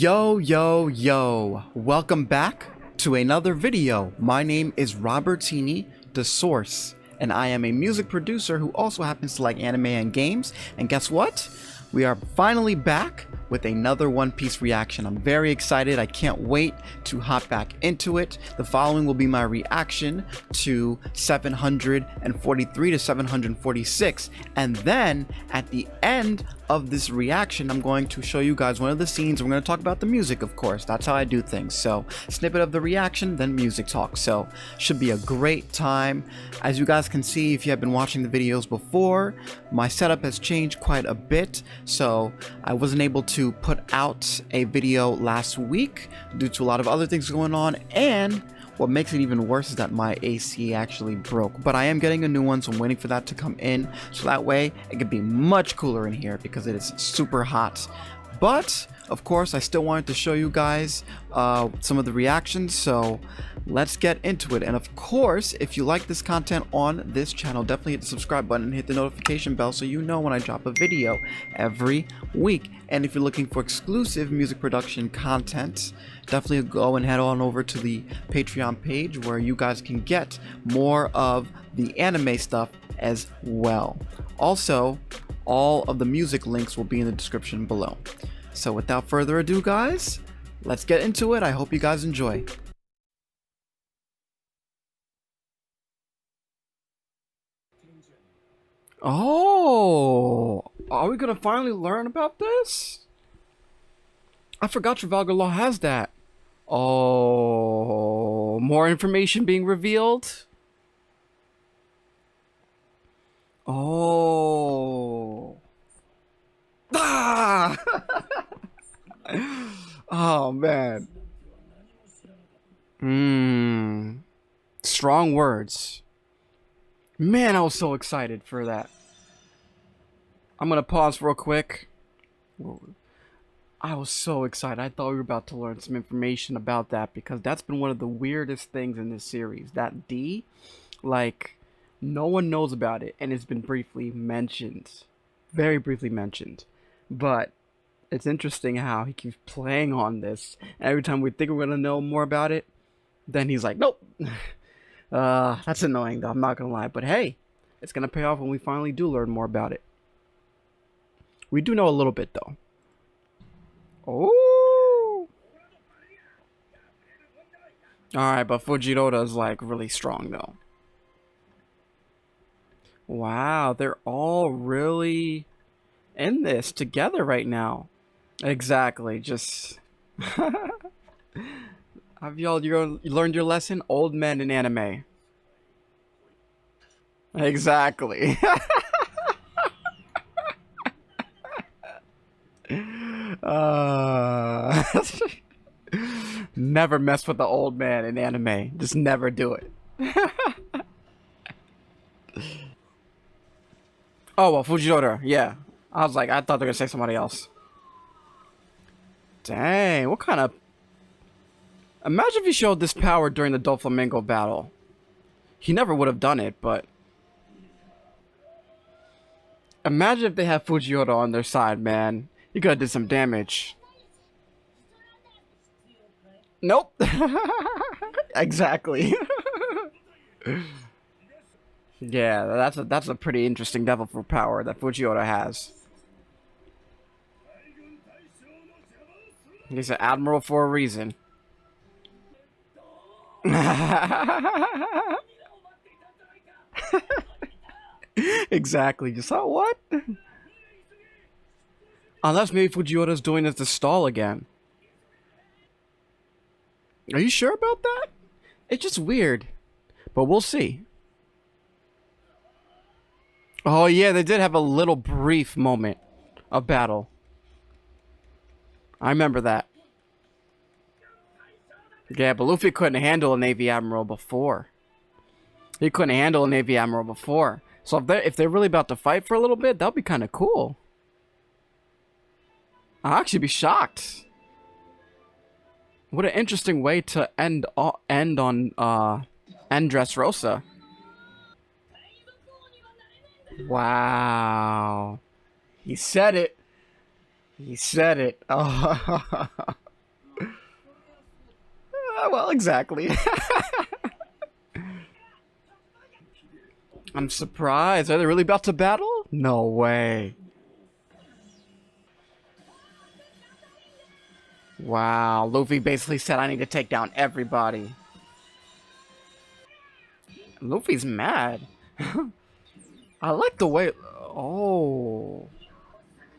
Yo, welcome back to another video. My name is Robertini De'Source, and I am a music producer who also happens to like anime and games. And guess what? We are finally back with another One Piece reaction. I'm very excited. I can't wait to hop back into it. The following will be my reaction to 743 to 746. And then at the end of this reaction, I'm going to show you guys one of the scenes. We're going to talk about the music, of course. That's how I do things. So snippet of the reaction, then music talk. So should be a great time. As you guys can see, if you have been watching the videos before, my setup has changed quite a bit. So I wasn't able to put out a video last week due to a lot of other things going on, and what makes it even worse is that my AC actually broke. But I am getting a new one, so I'm waiting for that to come in, so that way it could be much cooler in here because it is super hot. But of course, I still wanted to show you guys some of the reactions, so let's get into it. And of course, if you like this content on this channel, definitely hit the subscribe button and hit the notification bell so you know when I drop a video every week. And if you're looking for exclusive music production content, definitely go and head on over to the Patreon page where you guys can get more of the anime stuff as well. Also, all of the music links will be in the description below. So without further ado, guys, let's get into it. I hope you guys enjoy. Oh, are we gonna finally learn about this? I forgot Trafalgar Law has that. Oh, more information being revealed. Oh. Ah! Oh, man. Strong words. Man, I was so excited for that. I'm gonna pause real quick. I was so excited. I thought we were about to learn some information about that because that's been one of the weirdest things in this series. That D, like, no one knows about it, and it's been briefly mentioned. Very briefly mentioned. But it's interesting how he keeps playing on this. Every time we think we're gonna know more about it, then he's like, nope. That's annoying though, I'm not gonna lie. But hey, it's gonna pay off when we finally do learn more about it. We do know a little bit though. Oh. Alright, but Fujiroda is like really strong though. Wow, they're all really in this together right now. Exactly, just have y'all learned your lesson? Old men in anime. Exactly. Never mess with the old man in anime. Just never do it. Oh, well, Fujiroda, yeah. I was like, I thought they were gonna say somebody else. Dang, what kind of... Imagine if he showed this power during the Doflamingo battle. He never would have done it, but... Imagine if they had Fujiroda on their side, man. He could have did some damage. Nope. Exactly. Yeah, that's a pretty interesting devil fruit power that Fujiroda has. He's an admiral for a reason. Exactly. Just saw what? Unless maybe Fujiroda's doing this to stall again. Are you sure about that? It's just weird. But we'll see. Oh yeah, they did have a little brief moment of battle. I remember that. Yeah, but Luffy couldn't handle a Navy Admiral before. He couldn't handle a Navy Admiral before. So if they're really about to fight for a little bit, that'll be kind of cool. I'll actually be shocked. What an interesting way to end on Dressrosa. Wow. He said it. He said it. Oh. Well, exactly. I'm surprised. Are they really about to battle? No way. Wow, Luffy basically said I need to take down everybody. Luffy's mad. I like the way... Oh.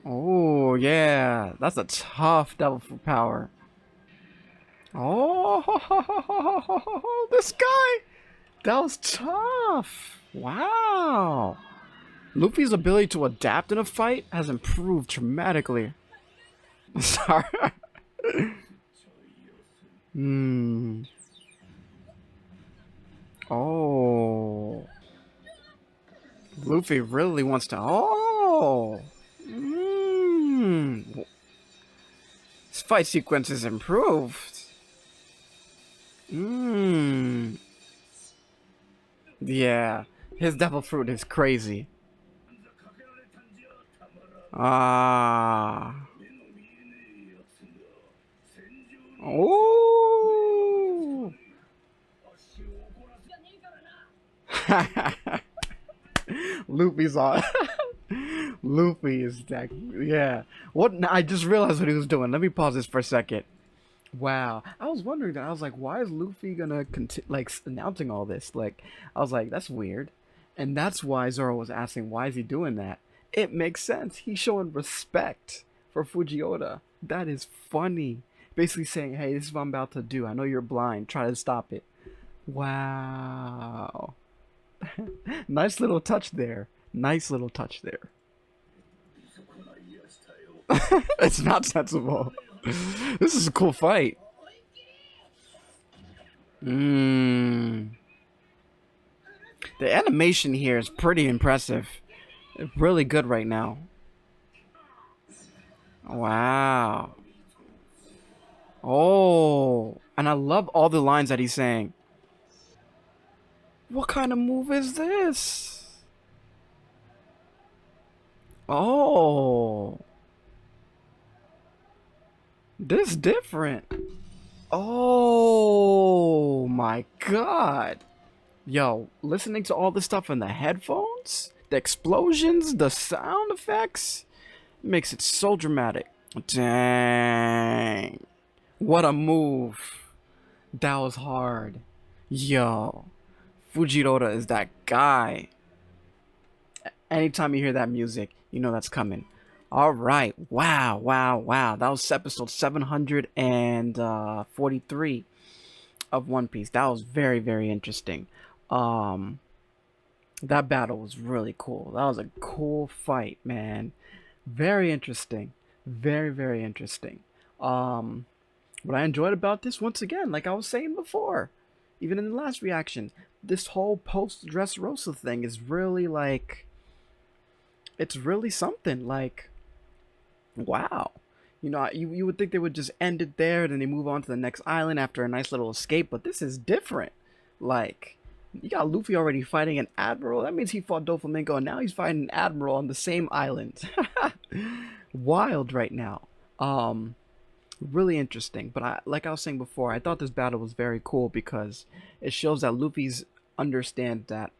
Oh, yeah. That's a tough devil fruit power. Oh, this guy. That was tough. Wow. Luffy's ability to adapt in a fight has improved dramatically. Sorry. Oh. Luffy really wants to... Oh. This fight sequence is improved. Yeah. His devil fruit is crazy. Ah. Oh. Luffy's on. Luffy is that. Yeah. What? I just realized what he was doing. Let me pause this for a second. Wow. I was wondering that. I was like, why is Luffy gonna like announcing all this? Like, I was like, that's weird. And that's why Zoro was asking, why is he doing that? It makes sense. He's showing respect for Fujiota. That is funny. Basically saying, hey, this is what I'm about to do. I know you're blind. Try to stop it. Wow. Nice little touch there. Nice little touch there. It's not sensible. This is a cool fight. The animation here is pretty impressive. It's really good right now. Wow. Oh, and I love all the lines that he's saying. What kind of move is this? Oh. This different. Oh my god. Yo, listening to all this stuff in the headphones, the explosions, the sound effects, makes it so dramatic. Dang. What a move. That was hard. Yo. Fujitora is that guy. Anytime you hear that music, you know that's coming. All right. Wow, wow, wow. That was episode 743 of One Piece. That was very, very interesting. That battle was really cool. That was a cool fight, man. Very interesting. Very, very interesting. What I enjoyed about this, once again, like I was saying before, even in the last reaction, this whole post-Dressrosa thing is really like, it's really something. Like, wow. You know, you would think they would just end it there, then they move on to the next island after a nice little escape, but this is different. Like, you got Luffy already fighting an admiral. That means he fought Doflamingo, and now he's fighting an admiral on the same island. Wild right now. Really interesting. But like I was saying before, I thought this battle was very cool because it shows that Luffy's understands that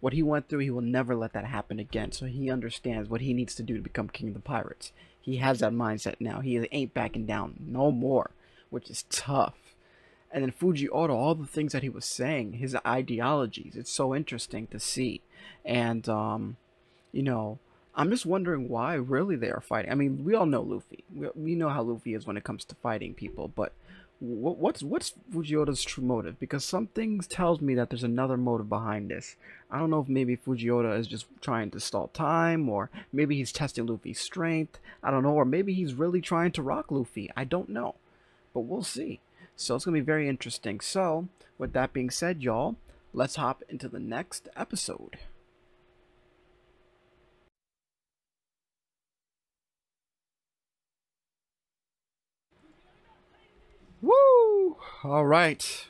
what he went through, he will never let that happen again. So he understands what he needs to do to become king of the pirates. He has that mindset now. He ain't backing down no more, which is tough. And then Fujiota, all the things that he was saying, his ideologies, it's so interesting to see. And, you know, I'm just wondering why really they are fighting. I mean, we all know Luffy. We know how Luffy is when it comes to fighting people, but what's Fujiota's true motive? Because some things tells me that there's another motive behind this. I don't know if maybe Fujiota is just trying to stall time, or maybe he's testing Luffy's strength. I don't know, or maybe he's really trying to rock Luffy. I don't know, but we'll see. So it's gonna be very interesting. So with that being said, y'all, let's hop into the next episode. Woo! All right.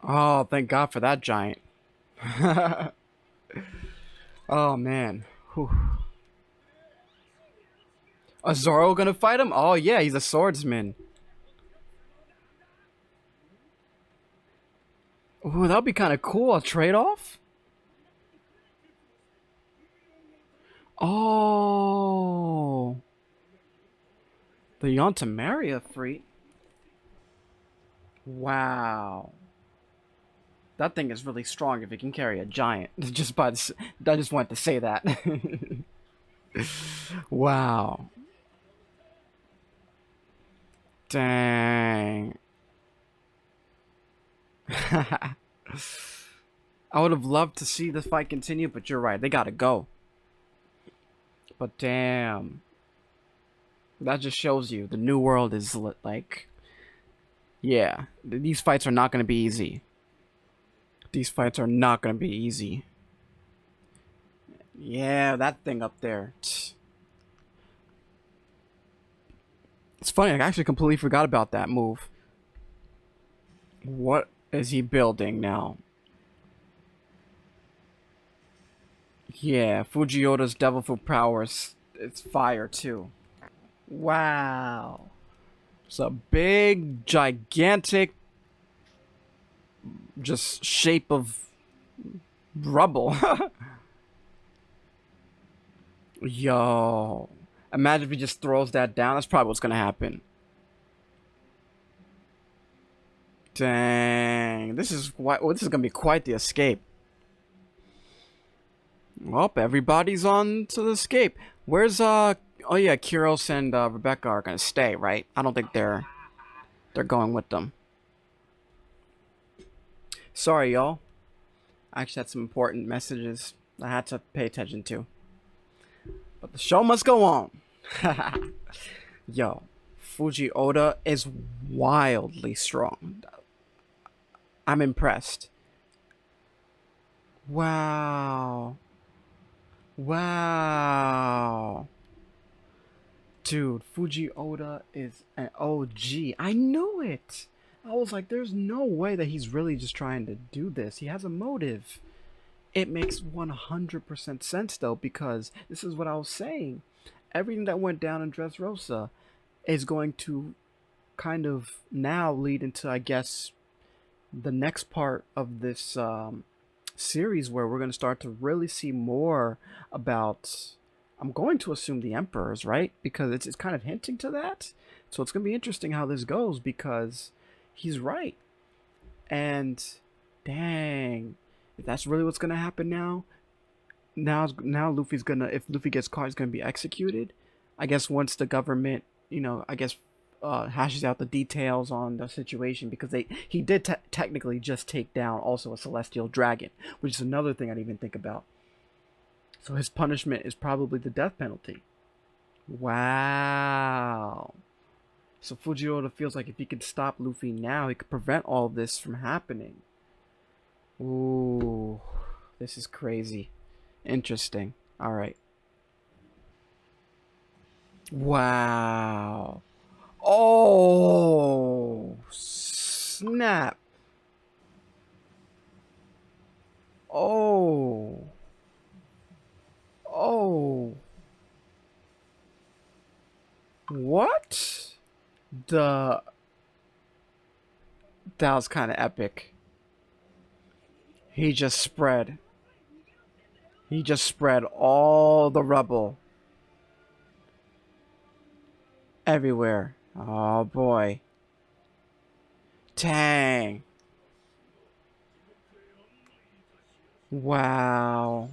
Oh, thank God for that giant. Oh, man. Whew. A Zoro gonna fight him? Oh, yeah, he's a swordsman. Ooh, that'd be kind of cool. A trade-off? Oh. The Yantamaria freight. Wow. That thing is really strong if it can carry a giant. Just by the, I just wanted to say that. Wow. Dang. I would have loved to see this fight continue, but you're right. They gotta go. But damn. That just shows you the new world is like... Yeah. These fights are not gonna be easy. These fights are not gonna be easy. Yeah, that thing up there. It's funny, I actually completely forgot about that move. What is he building now? Yeah, Fujiota's Devil Fruit powers, it's fire too. Wow. It's a big, gigantic, just shape of rubble. Yo. Imagine if he just throws that down. That's probably what's gonna happen. Dang. This is gonna be quite the escape. Well, everybody's on to the escape. Where's oh yeah, Kyros and Rebecca are gonna stay, right? I don't think they're going with them. Sorry, y'all. I actually had some important messages I had to pay attention to. But the show must go on. Yo, Fujiota is wildly strong. I'm impressed. Wow. Wow. Dude, Fujiota is an OG. I knew it. I was like, there's no way that he's really just trying to do this. He has a motive. It makes 100% sense, though, because this is what I was saying. Everything that went down in Dressrosa is going to kind of now lead into, I guess, the next part of this series where we're going to start to really see more about, I'm going to assume, the emperors, right? Because it's kind of hinting to that. So it's going to be interesting how this goes, because he's right. And dang, if that's really what's going to happen now Luffy's gonna, if Luffy gets caught, he's gonna be executed. I guess once the government, I guess hashes out the details on the situation, because he did technically just take down also a celestial dragon, which is another thing I didn't even think about. So his punishment is probably the death penalty. Wow. So Fujiota feels like if he could stop Luffy now, he could prevent all of this from happening. Ooh, this is crazy. Interesting. All right. Wow. Oh, snap. Oh. Oh. What? That was kind of epic. He just spread all the rubble everywhere. Oh boy. Dang. Wow.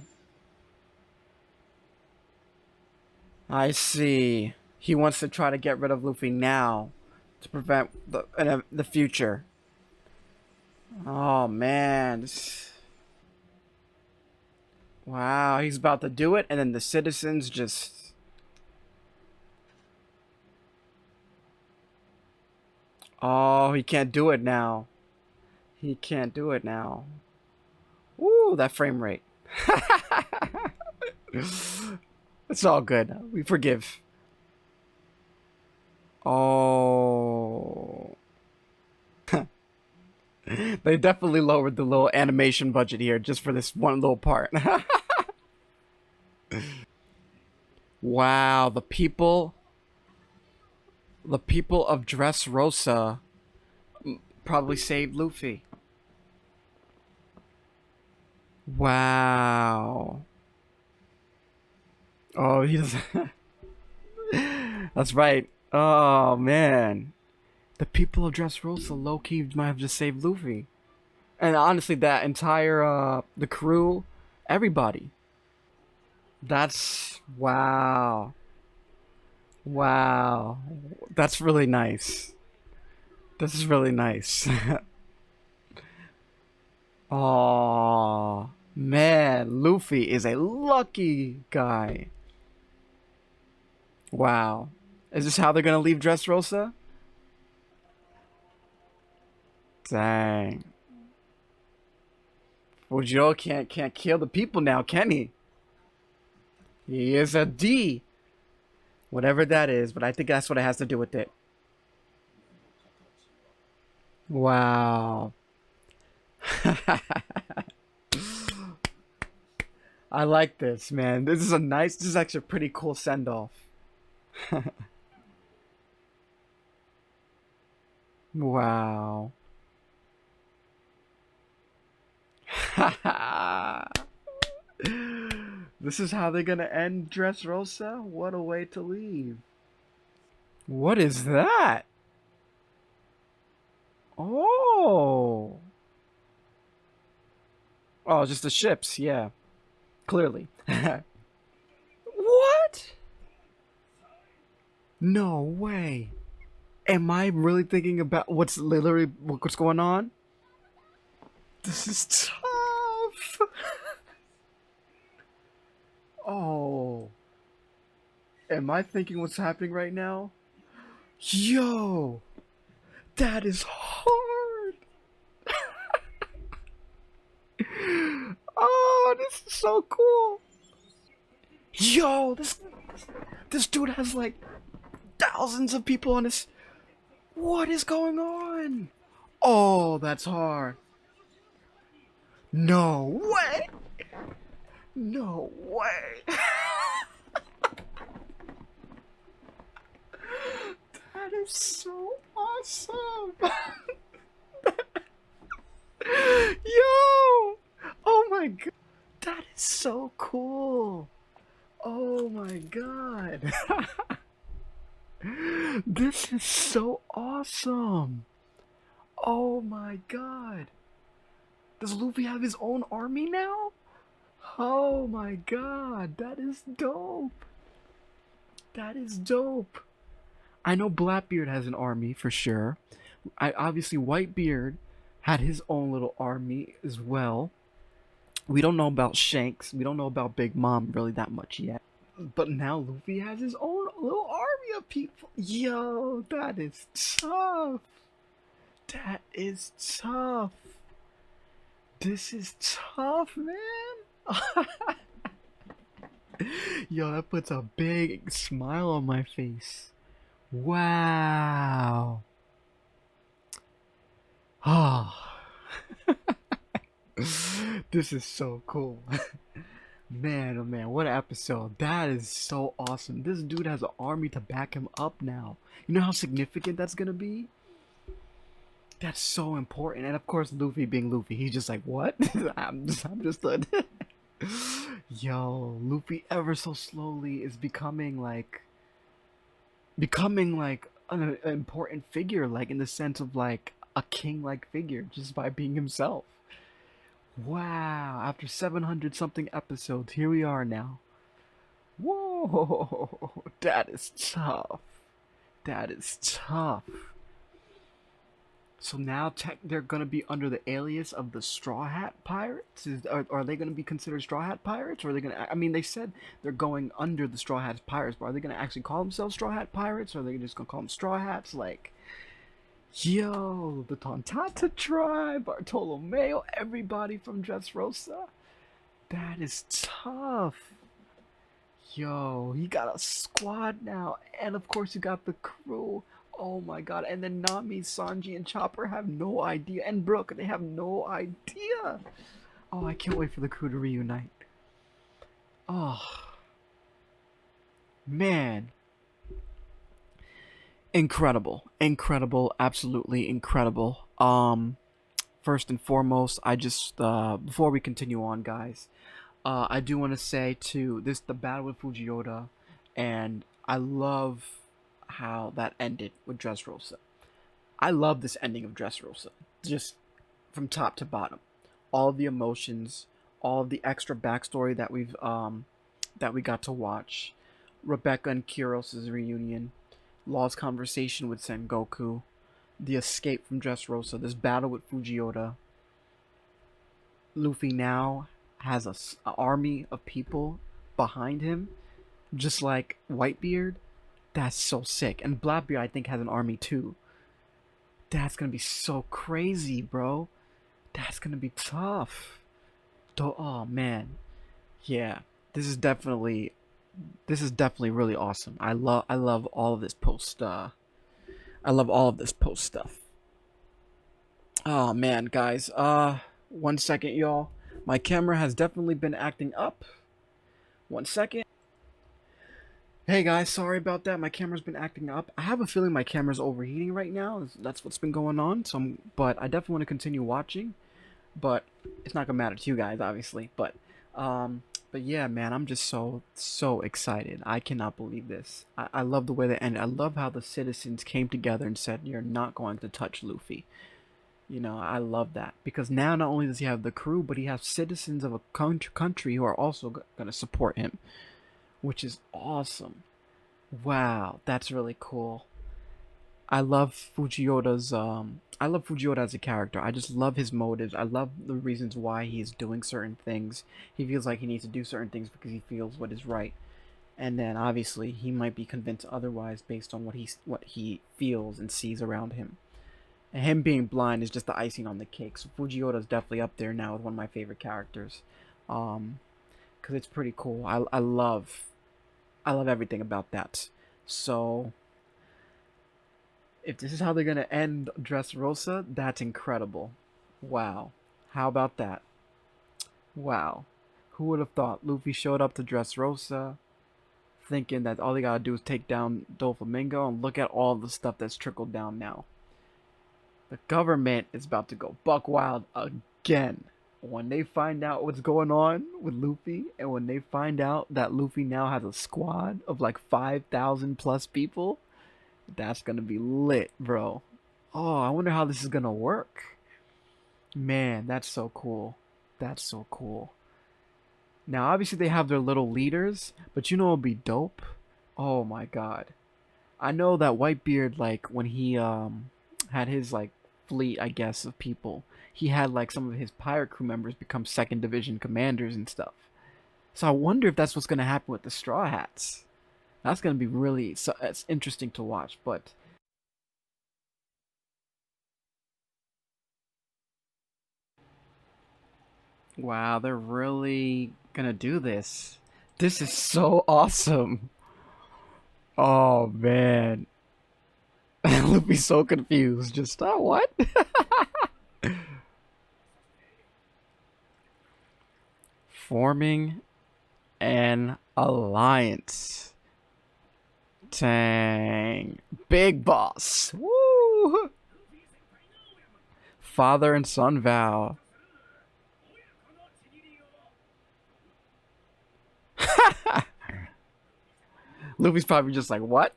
I see. He wants to try to get rid of Luffy now to prevent the future. Oh man. Wow, he's about to do it, and then the citizens just... Oh, he can't do it now. He can't do it now. Ooh, that frame rate. It's all good. We forgive. Oh. They definitely lowered the little animation budget here just for this one little part. Wow, the people of Dressrosa probably saved Luffy. Wow. Oh, he doesn't. That's right. Oh man, the people of Dressrosa low key might have just saved Luffy, and honestly, that entire the crew, everybody. That's wow, wow. That's really nice. This is really nice. Oh man, Luffy is a lucky guy. Wow. Is this how they're gonna leave Dressrosa? Dang. Fujo can't kill the people now, can he? He is a D. Whatever that is, but I think that's what it has to do with it. Wow. I like this, man. This is actually a pretty cool send off. Wow. This is how they're gonna end Dressrosa? What a way to leave. What is that? Oh. Oh, just the ships, yeah. Clearly. What? No way. Am I really thinking about what's going on? This is tough. Oh. Am I thinking what's happening right now? Yo. That is hard. Oh, this is so cool. Yo, this dude has like thousands of people on his. What is going on? Oh, that's hard. No way. No way. That is so awesome. Yo. Oh my god. That is so cool. Oh my god. This is so awesome. Oh my god. Does Luffy have his own army now? Oh my god. That is dope. That is dope. I know Blackbeard has an army for sure. Obviously Whitebeard had his own little army as well. We don't know about Shanks. We don't know about Big Mom really that much yet. But now Luffy has his own little army of people. Yo, that is tough. That is tough. This is tough, man. Yo, that puts a big smile on my face. Wow. Oh. This is so cool. Man, oh man, what an episode. That is so awesome. This dude has an army to back him up now. You know how significant that's gonna be? That's so important. And of course, Luffy being Luffy, he's just like, what? I'm just a... Yo, Luffy ever so slowly is becoming like an important figure, like in the sense of like a king-like figure just by being himself. Wow, after 700 something episodes, here we are now. Whoa, that is tough. That is tough. So now they're gonna be under the alias of the Straw Hat Pirates. Are they gonna be considered Straw Hat Pirates, or are they gonna? I mean, they said they're going under the Straw Hat Pirates, but are they gonna actually call themselves Straw Hat Pirates, or are they just gonna call them Straw Hats? Like, yo, the Tontata tribe, Bartolomeo, everybody from Dressrosa. That is tough. Yo, you got a squad now, and of course you got the crew. Oh my god, and then Nami, Sanji, and Chopper have no idea, and Brook, they have no idea. Oh, I can't wait for the crew to reunite. Oh, man. Incredible, incredible, absolutely incredible. first and foremost, I just before we continue on, guys, I do want to say too, this the battle with Fujiota, and I love how that ended with Dressrosa. I love this ending of Dressrosa, just from top to bottom. All the emotions, all the extra backstory that we got to watch. Rebecca and Kyros' reunion, Law's conversation with Sengoku, the escape from Dressrosa, this battle with Fujiota. Luffy now has a army of people behind him, just like Whitebeard. That's so sick. And Blackbeard, I think, has an army too. That's gonna be so crazy, bro. That's gonna be tough. Oh man, yeah. This is definitely really awesome. I love all of this post. I love all of this post stuff. Oh man, guys. 1 second, y'all. My camera has definitely been acting up. 1 second. Hey guys, sorry about that. My camera's been acting up. I have a feeling my camera's overheating right now. That's what's been going on. But I definitely want to continue watching. But it's not gonna matter to you guys, obviously. But yeah, man, I'm just so excited. I cannot believe this. I love the way they ended. I love how the citizens came together and said, "You're not going to touch Luffy." You know, I love that because now not only does he have the crew, but he has citizens of a country who are also going to support him, which is awesome. Wow, that's really cool. I love Fujiota's I love Fujiota as a character. I just love his motives. I love the reasons why he is doing certain things. He feels like he needs to do certain things because he feels what is right. And then obviously he might be convinced otherwise based on what he feels and sees around him. And him being blind is just the icing on the cake. So Fujiota is definitely up there now with one of my favorite characters. Because it's pretty cool. I love everything about that. So if this is how they're gonna end Dressrosa, that's incredible. Wow. How about that? Wow. Who would have thought Luffy showed up to Dressrosa thinking that all they gotta do is take down Doflamingo, and look at all the stuff that's trickled down now. The government is about to go buck wild again. When they find out what's going on with Luffy, and when they find out that Luffy now has a squad of like 5,000 plus people, that's gonna be lit, bro. Oh, I wonder how this is gonna work. Man, that's so cool. That's so cool. Now, obviously, they have their little leaders, but you know what would be dope? Oh my god. I know that Whitebeard, like, when he had his like fleet, I guess, of people, he had like some of his pirate crew members become second division commanders and stuff. So I wonder if that's what's gonna happen with the Straw Hats. That's gonna be really it's interesting to watch. But wow, they're really gonna do this. This is so awesome. Oh man. Luffy's so confused. Just what? Forming an alliance. Tang. Big boss. Woo! Father and son vow. Luffy's probably just like, what?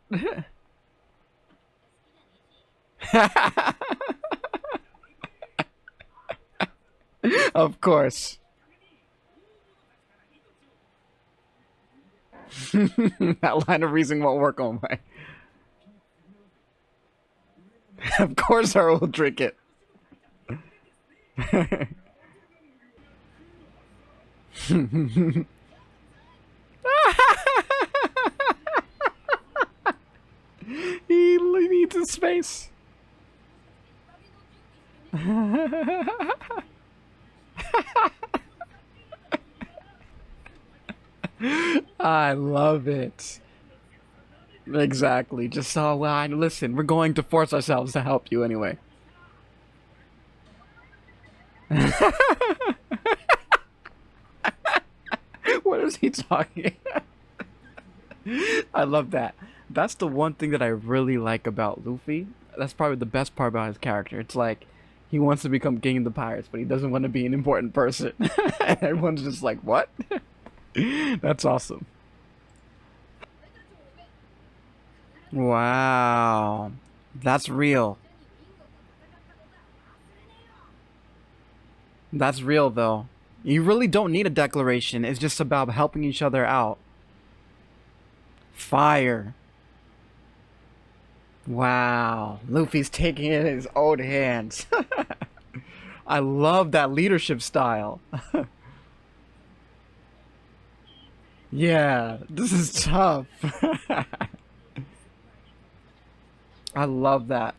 Of course. That line of reasoning won't work on my. Of course, I will drink it. He needs his space. I love it. Exactly. Just saw line. Listen, we're going to force ourselves to help you anyway. What is he talking? I love that. That's the one thing that I really like about Luffy. That's probably the best part about his character. It's like He wants to become king of the pirates, but he doesn't want to be an important person. And everyone's just like, what? That's awesome. Wow. That's real. That's real, though. You really don't need a declaration. It's just about helping each other out. Fire. Wow. Luffy's taking it in his own hands. I love that leadership style. Yeah, this is tough. I love that.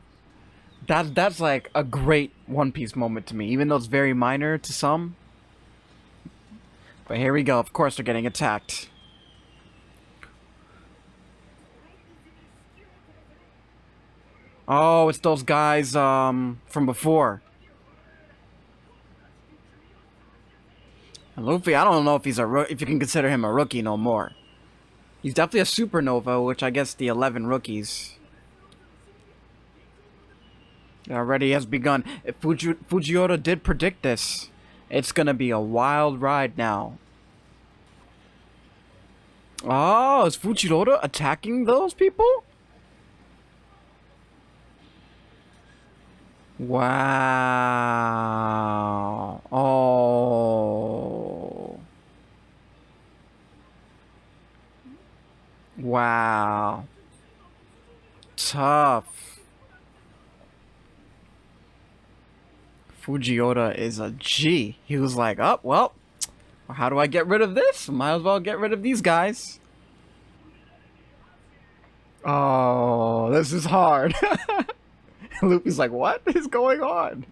That's like a great One Piece moment to me, even though it's very minor to some. But here we go. Of course, they're getting attacked. Oh, it's those guys from before. And Luffy, I don't know if if you can consider him a rookie no more. He's definitely a supernova, which I guess the 11 rookies. Already has begun. If Fujiwara did predict this, it's gonna be a wild ride now. Oh, is Fujiwara attacking those people? Wow. Oh. Wow. Tough. Fujiwara is a G. He was like, oh, well, how do I get rid of this? Might as well get rid of these guys. Oh, this is hard. Luffy's like, what is going on?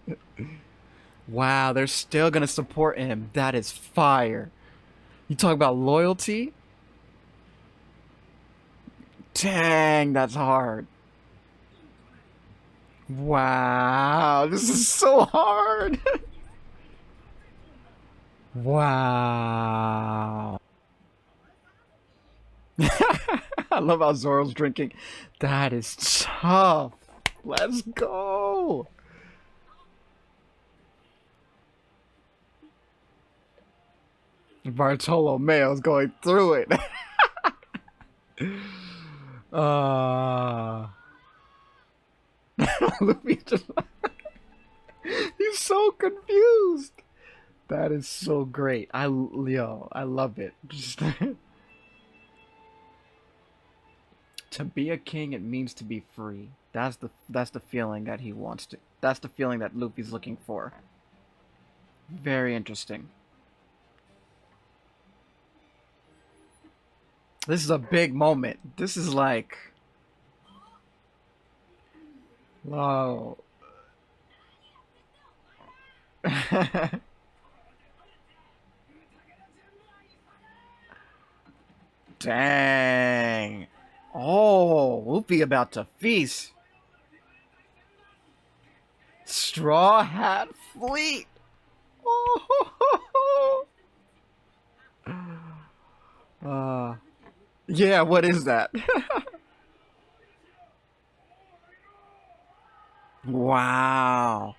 Wow, they're still gonna support him. That is fire. You talk about loyalty? Dang, that's hard. Wow, this is so hard. Wow. I love how Zoro's drinking. That is tough. Let's go. Bartolomeo's going through it. Luffy just he's so confused. That is so great. I love it. Just to be a king, it means to be free. That's the feeling that he wants to. That's the feeling that Luffy's looking for. Very interesting. This is a big moment. This is like, whoa. Dang. Oh, Luffy about to feast. Straw Hat Fleet. Oh. Yeah, what is that? Wow.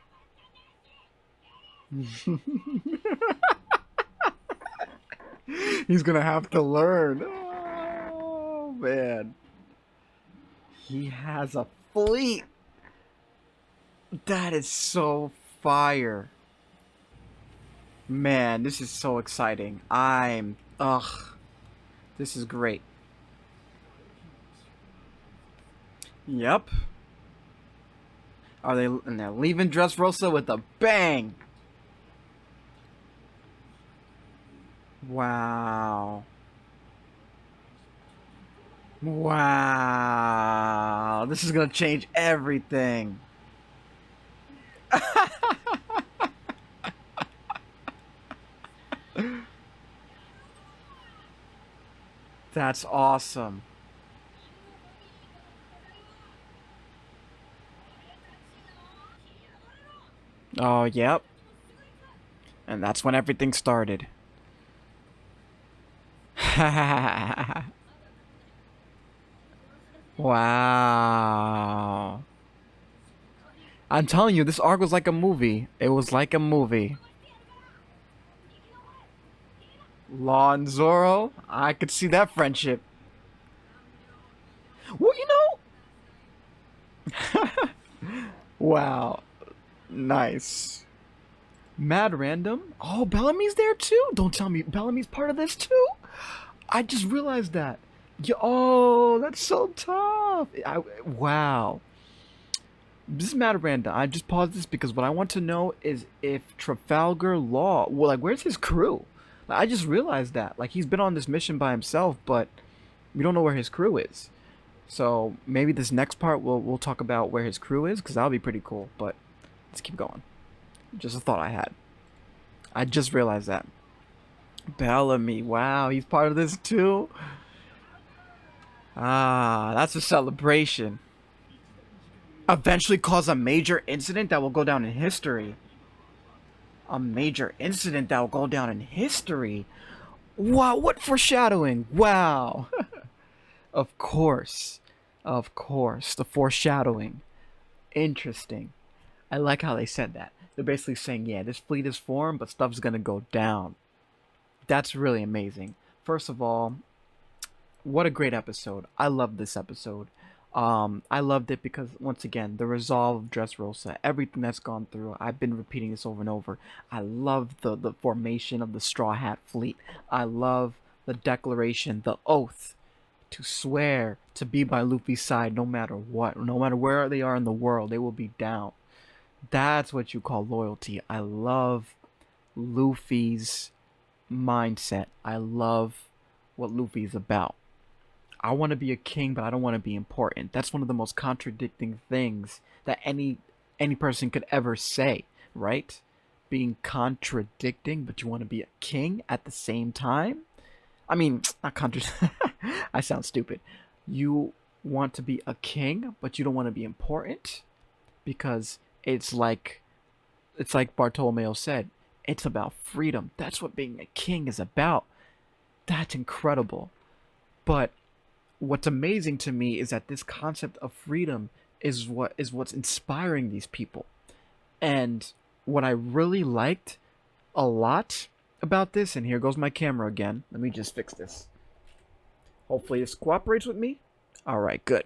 He's gonna have to learn. Oh, man. He has a fleet. That is so fire. Man, this is so exciting. This is great. Yep. And they're leaving Dressrosa with a bang. Wow. Wow. This is gonna change everything. That's awesome. Oh, yep. And that's when everything started. Wow. I'm telling you, this arc was like a movie. It was like a movie. Law and Zoro, I could see that friendship. Well, wow, nice. Mad random. Oh, Bellamy's there too. Don't tell me Bellamy's part of this too. I just realized that. Oh, that's so tough. Wow. This is mad random. I just paused this because what I want to know is if Trafalgar Law, well, like, where's his crew? Like, I just realized that. Like, he's been on this mission by himself, but we don't know where his crew is. So maybe this next part we'll talk about where his crew is, because that'll be pretty cool. But let's keep going. Just a thought I had. I just realized that. Bellamy, wow, he's part of this too. Ah, that's a celebration. Eventually cause a major incident that will go down in history. A major incident that will go down in history. Wow, what foreshadowing! Wow. Of course. Of course. The foreshadowing. Interesting. I like how they said that. They're basically saying, yeah, this fleet is formed, but stuff's gonna go down. That's really amazing. First of all, what a great episode. I love this episode. I loved it because, once again, the resolve of Dressrosa, everything that's gone through, I've been repeating this over and over. I love the formation of the Straw Hat Fleet. I love the declaration, the oath, to swear to be by Luffy's side no matter what. No matter where they are in the world, they will be down. That's what you call loyalty. I love Luffy's mindset. I love what Luffy's about. I want to be a king, but I don't want to be important. That's one of the most contradicting things that any person could ever say, right? Being contradicting, but you want to be a king at the same time? I mean, not contra I sound stupid. You want to be a king, but you don't want to be important because it's like Bartolomeo said, it's about freedom. That's what being a king is about. That's incredible. But what's amazing to me is that this concept of freedom is what's inspiring these people. And what I really liked a lot about this, and here goes my camera again. Let me just fix this. Hopefully this cooperates with me. All right, good.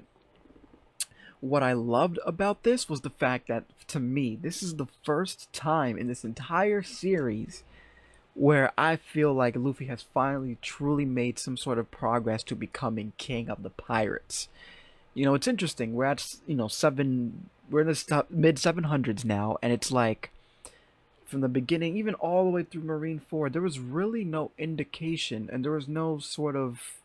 What I loved about this was the fact that, to me, this is the first time in this entire series where I feel like Luffy has finally truly made some sort of progress to becoming king of the pirates. You know, it's interesting. We're at, we're in the mid 700s now, and it's like, from the beginning, even all the way through Marineford, there was really no indication, and there was no sort of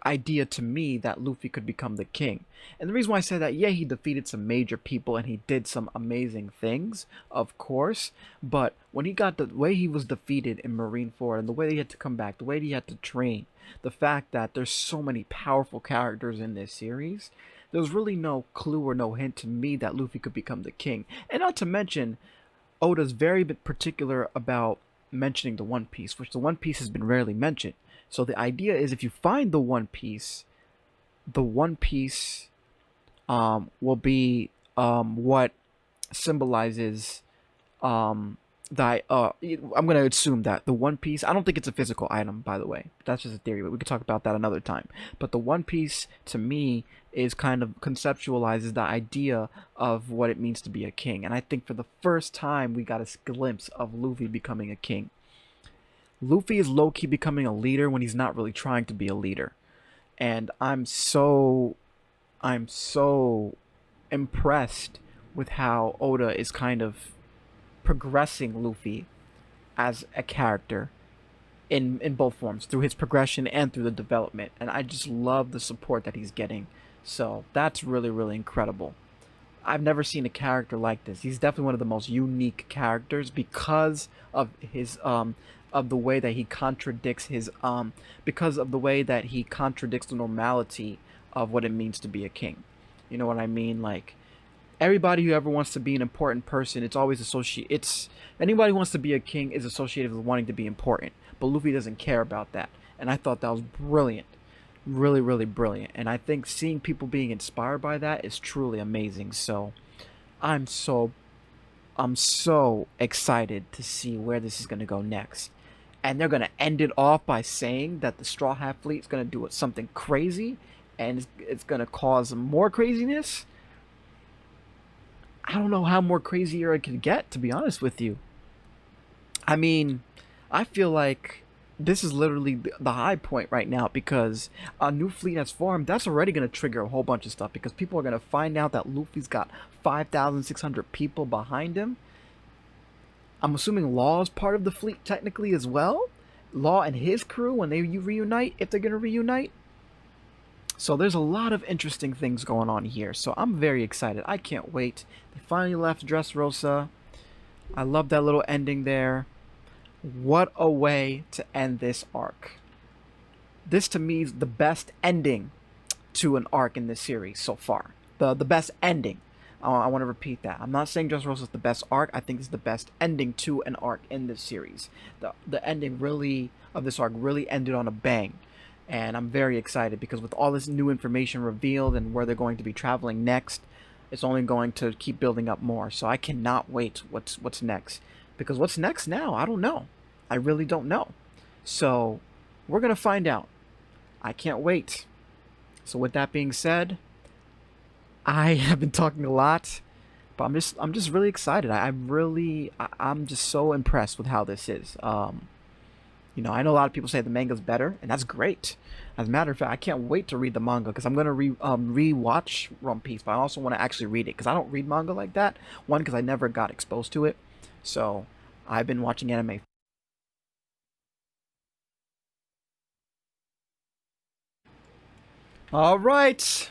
idea to me that Luffy could become the king. And the reason why I say that, yeah, he defeated some major people and he did some amazing things, of course, but when he got the way he was defeated in Marineford and the way he had to come back, the way he had to train, the fact that there's so many powerful characters in this series, there was really no clue or no hint to me that Luffy could become the king. And not to mention, Oda's very particular about mentioning the One Piece, which the One Piece has been rarely mentioned. So the idea is, if you find the One Piece will be what symbolizes I'm going to assume that the One Piece, I don't think it's a physical item, by the way. That's just a theory, but we could talk about that another time. But the One Piece, to me, is kind of conceptualizes the idea of what it means to be a king. And I think for the first time, we got a glimpse of Luffy becoming a king. Luffy is low-key becoming a leader when he's not really trying to be a leader. And I'm so impressed with how Oda is kind of progressing Luffy as a character in both forms, through his progression and through the development. And I just love the support that he's getting. So that's really, really incredible. I've never seen a character like this. He's definitely one of the most unique characters because of his of the way that he contradicts his because of the way that he contradicts the normality of what it means to be a king. You know what I mean? Like, everybody who ever wants to be an important person, it's always anybody who wants to be a king is associated with wanting to be important. But Luffy doesn't care about that. And I thought that was brilliant. Really, really brilliant. And I think seeing people being inspired by that is truly amazing. So I'm so I'm so excited to see where this is gonna go next. And they're gonna end it off by saying that the Straw Hat Fleet is gonna do something crazy, and it's gonna cause more craziness. I don't know how more crazier it could get, to be honest with you. I mean, I feel like this is literally the high point right now because a new fleet has formed. That's already going to trigger a whole bunch of stuff because people are going to find out that Luffy's got 5,600 people behind him. I'm assuming Law is part of the fleet technically as well. Law and his crew when they reunite, if they're going to reunite. So there's a lot of interesting things going on here. So I'm very excited. I can't wait. They finally left Dressrosa. I love that little ending there. What a way to end this arc. This to me is the best ending to an arc in this series so far. The best ending. I want to repeat that. I'm not saying Dressrosa is the best arc. I think it's the best ending to an arc in this series. The ending really of this arc really ended on a bang. And I'm very excited because with all this new information revealed and where they're going to be traveling next, it's only going to keep building up more. So I cannot wait what's next. Because what's next now? I don't know. I really don't know. So we're going to find out. I can't wait. So with that being said, I have been talking a lot, but I'm just really excited. I'm just so impressed with how this is. I know a lot of people say the manga's better, and that's great. As a matter of fact, I can't wait to read the manga because I'm gonna re-watch One Piece, but I also want to actually read it because I don't read manga like that. One, because I never got exposed to it, so I've been watching anime. All right,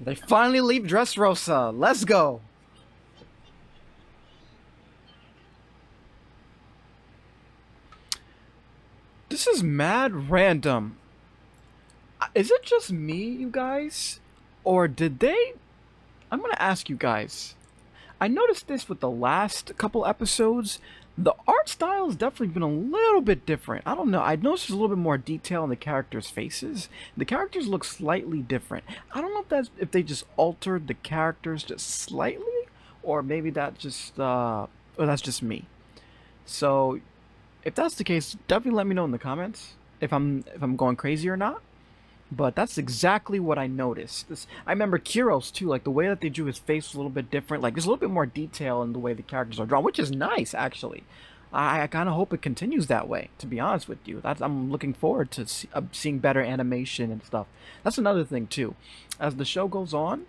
they finally leave Dressrosa. Let's go. This is mad random. Is it just me, you guys? Or did they... I'm gonna ask you guys. I noticed this with the last couple episodes. The art style has definitely been a little bit different. I don't know. I noticed there's a little bit more detail in the characters' faces. The characters look slightly different. I don't know if they just altered the characters just slightly, or maybe or that's just me. So if that's the case, definitely let me know in the comments if I'm going crazy or not. But that's exactly what I noticed. I remember Kiros too, like the way that they drew his face was a little bit different. Like there's a little bit more detail in the way the characters are drawn, which is nice actually. I kind of hope it continues that way. To be honest with you, I'm looking forward to seeing better animation and stuff. That's another thing too. As the show goes on,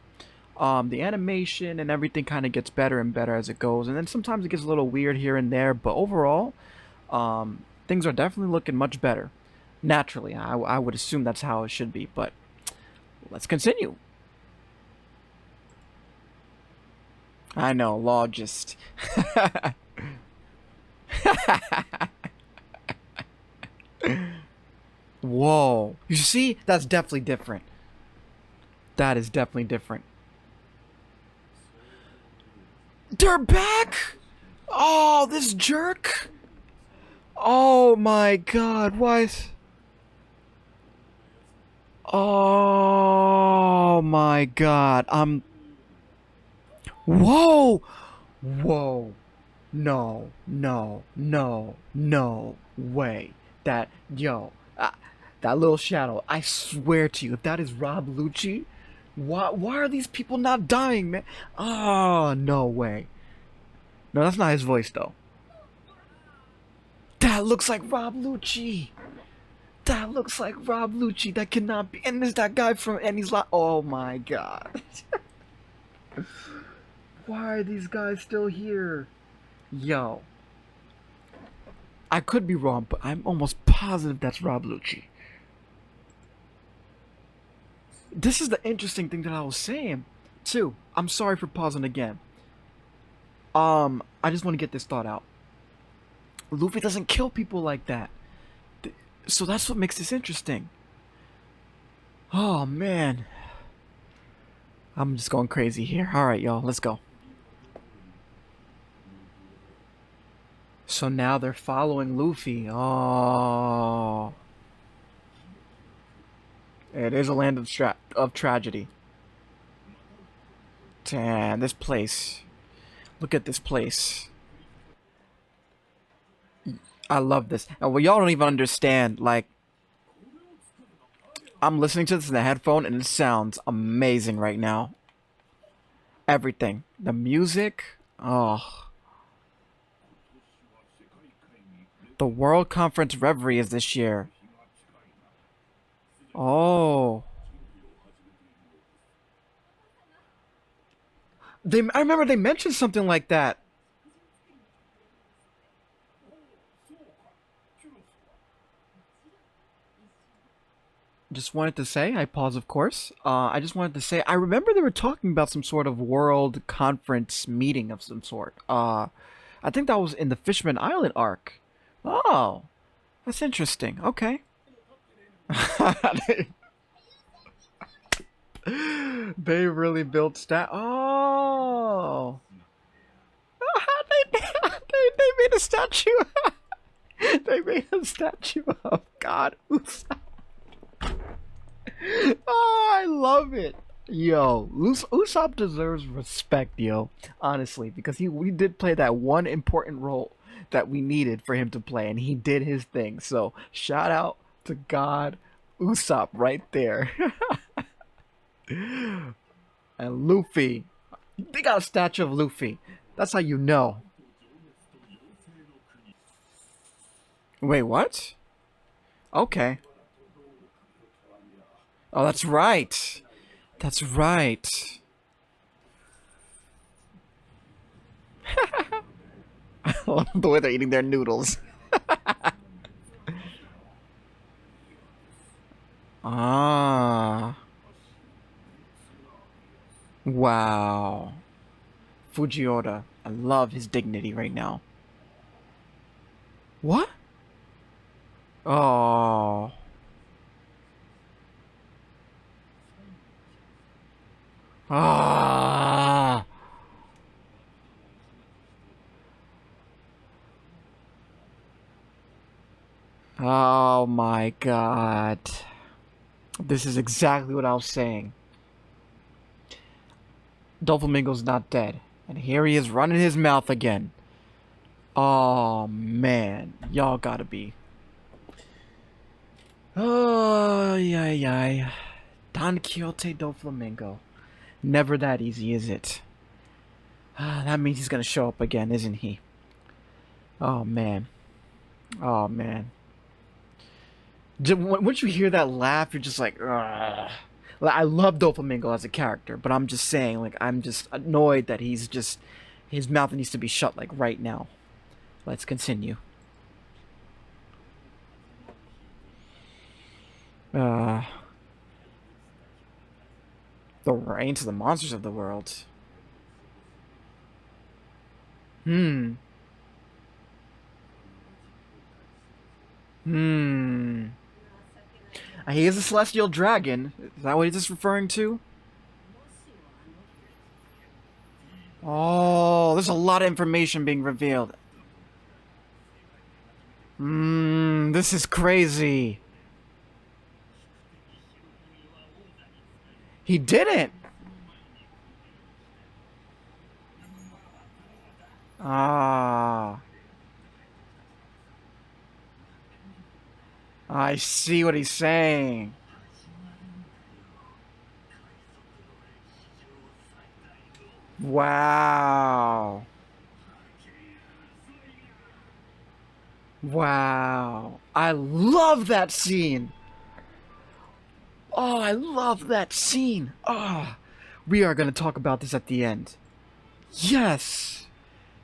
the animation and everything kind of gets better and better as it goes, and then sometimes it gets a little weird here and there. But overall, things are definitely looking much better. Naturally, I would assume that's how it should be, but let's continue. I know, Law just... Whoa. You see? That's definitely different. That is definitely different. They're back? Oh, this jerk? Oh my god, why is... Oh my god, Whoa! Whoa. No, no, no, no way. That little shadow, I swear to you, if that is Rob Lucci, why are these people not dying, man? Oh, no way. No, that's not his voice, though. That looks like Rob Lucci. That looks like Rob Lucci. That cannot be. And there's that guy from. And he's like, oh my god. Why are these guys still here? Yo. I could be wrong, but I'm almost positive that's Rob Lucci. This is the interesting thing that I was saying, too. I'm sorry for pausing again. I just want to get this thought out. Luffy doesn't kill people like that. So that's what makes this interesting. Oh, man. I'm just going crazy here. Alright, y'all. Let's go. So now they're following Luffy. Oh. It is a land of tragedy. Damn, this place. Look at this place. I love this. And well, y'all don't even understand. Like, I'm listening to this in the headphone and it sounds amazing right now. Everything. The music. Oh. The World Conference Reverie is this year. Oh. I remember they mentioned something like that. Just wanted to say, I pause, of course. I just wanted to say, I remember they were talking about some sort of world conference meeting of some sort. I think that was in the Fishman Island arc. Oh, that's interesting. Okay. They really built Oh. They made a statue. They made a statue of God Usopp. Oh, I love it. Yo, Usopp deserves respect, yo. Honestly, because we did play that one important role that we needed for him to play, and he did his thing. So shout out to God Usopp right there. And Luffy. They got a statue of Luffy. That's how you know. Wait, what? Okay. Oh, that's right. That's right. I love the way they're eating their noodles. Ah. Wow. Fujiota. I love his dignity right now. What? Oh. Ah. Oh my God. This is exactly what I was saying. Doflamingo's not dead. And here he is running his mouth again. Oh man. Y'all gotta be. Oh, yeah. Don Quixote Doflamingo. Never that easy, is it? That means he's gonna show up again, isn't he? Oh man. Oh man. Once you hear that laugh, you're just like, ugh. Like, I love Doflamingo as a character, but I'm just saying, like, I'm just annoyed that his mouth needs to be shut, like, right now. Let's continue. The reign to the monsters of the world. Hmm. He is a celestial dragon. Is that what he's just referring to? Oh, there's a lot of information being revealed. This is crazy. He didn't. Ah. I see what he's saying. Wow. Wow. I love that scene. Oh, I love that scene. Oh, we are going to talk about this at the end. Yes.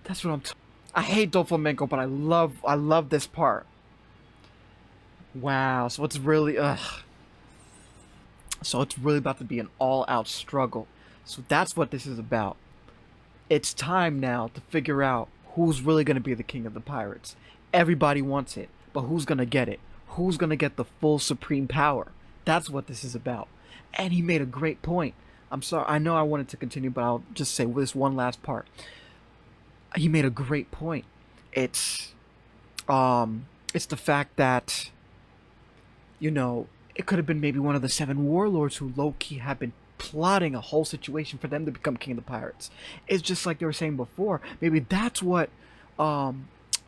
That's what I'm I hate Doflamingo, but I love this part. Wow. So it's really So it's really about to be an all-out struggle. So that's what this is about. It's time now to figure out who's really going to be the king of the pirates. Everybody wants it, but who's going to get it? Who's going to get the full supreme power? That's what this is about. And he made a great point. I'm sorry, I know I wanted to continue, but I'll just say this one last part. He made a great point. It's the fact that, you know, it could have been maybe one of the 7 warlords who low-key have been plotting a whole situation for them to become king of the pirates. It's just like they were saying before. Maybe that's what, wow,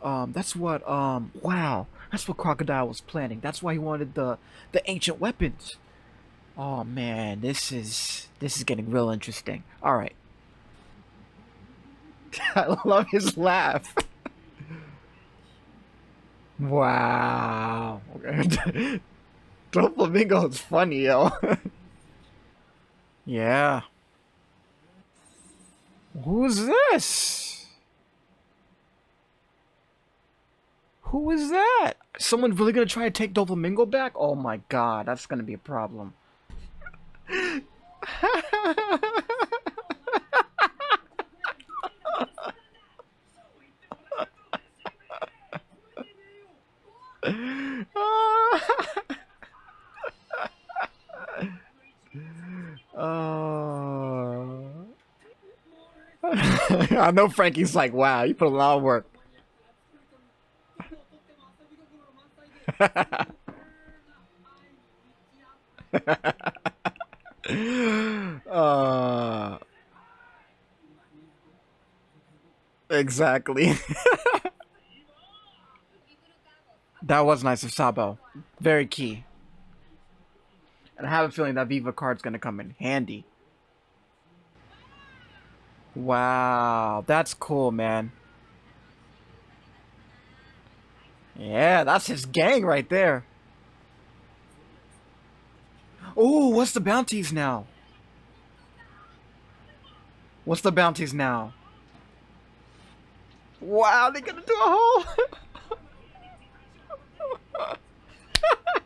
that's what Crocodile was planning. That's why he wanted the ancient weapons. Oh man, this is getting real interesting. All right. I love his laugh. Wow. Doflamingo is funny, yo. Yeah. Who's this? Who is that? Someone really gonna try to take Doflamingo back? Oh my god, that's gonna be a problem. I know Frankie's like, wow, you put a lot of work. Exactly. That was nice of Sabo. Very key. And I have a feeling that Viva card's gonna come in handy. Wow, that's cool, man. Yeah, that's his gang right there. Oh, what's the bounties now? What's the bounties now? Wow, they're gonna do a whole...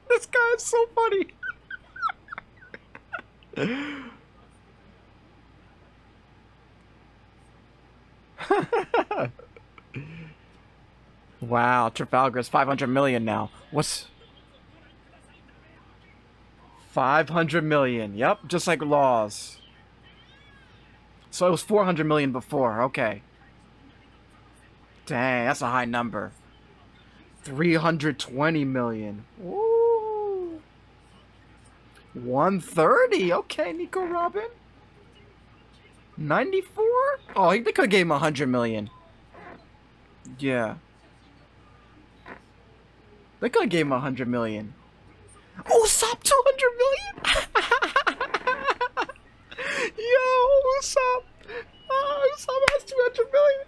This guy is so funny. Wow, Trafalgar's 500 million now. What's 500 million? Yep, just like Laws. So it was 400 million before. Okay. Dang, that's a high number. 320 million. Ooh. 130. Okay, Nico Robin. 94? Oh, they could have gave him 100 million. Yeah. They could have gave him 100 million. Usopp 200 million? Yo, Usopp. Usopp has 200 million.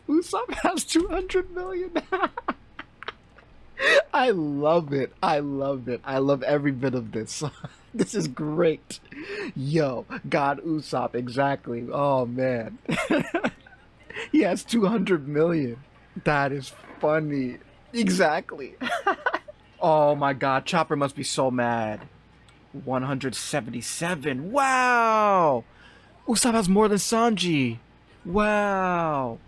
Usopp has 200 million. I love it. I love it. I love every bit of this. This is great. Yo, God Usopp, exactly. Oh, man. He has 200 million. That is funny. Exactly. Oh, my God. Chopper must be so mad. 177. Wow. Usopp has more than Sanji. Wow.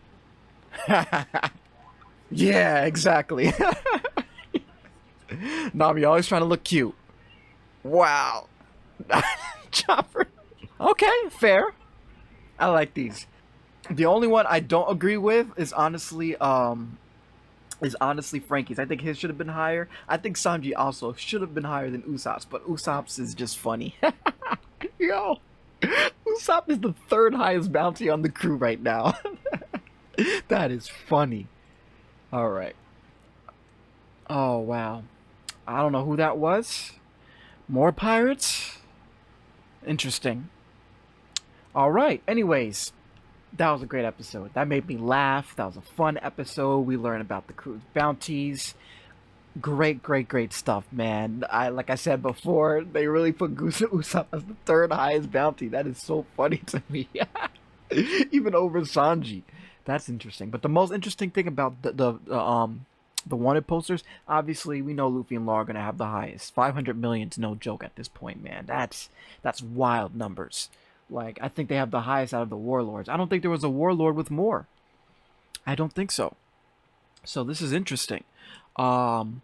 Yeah, exactly. Nami always trying to look cute. Wow. Chopper. Okay, fair. I like these. The only one I don't agree with is honestly Frankie's. I think his should have been higher. I think Sanji also should have been higher than Usopp's, but Usopp's is just funny. Yo, Usopp is the third highest bounty on the crew right now. That is funny. All right. Oh wow. I don't know who that was. More pirates? Interesting. All right. Anyways, that was a great episode. That made me laugh. That was a fun episode. We learned about the crew's bounties. Great, great, great stuff, man. Like I said before, they really put Usopp as the third highest bounty. That is so funny to me. Even over Sanji. That's interesting. But the most interesting thing about the wanted posters, obviously we know Luffy and Law are gonna have the highest. 500 million's no joke at this point, man. That's wild numbers. Like, I think they have the highest out of the warlords. I don't think there was a warlord with more. I don't think so. So this is interesting. And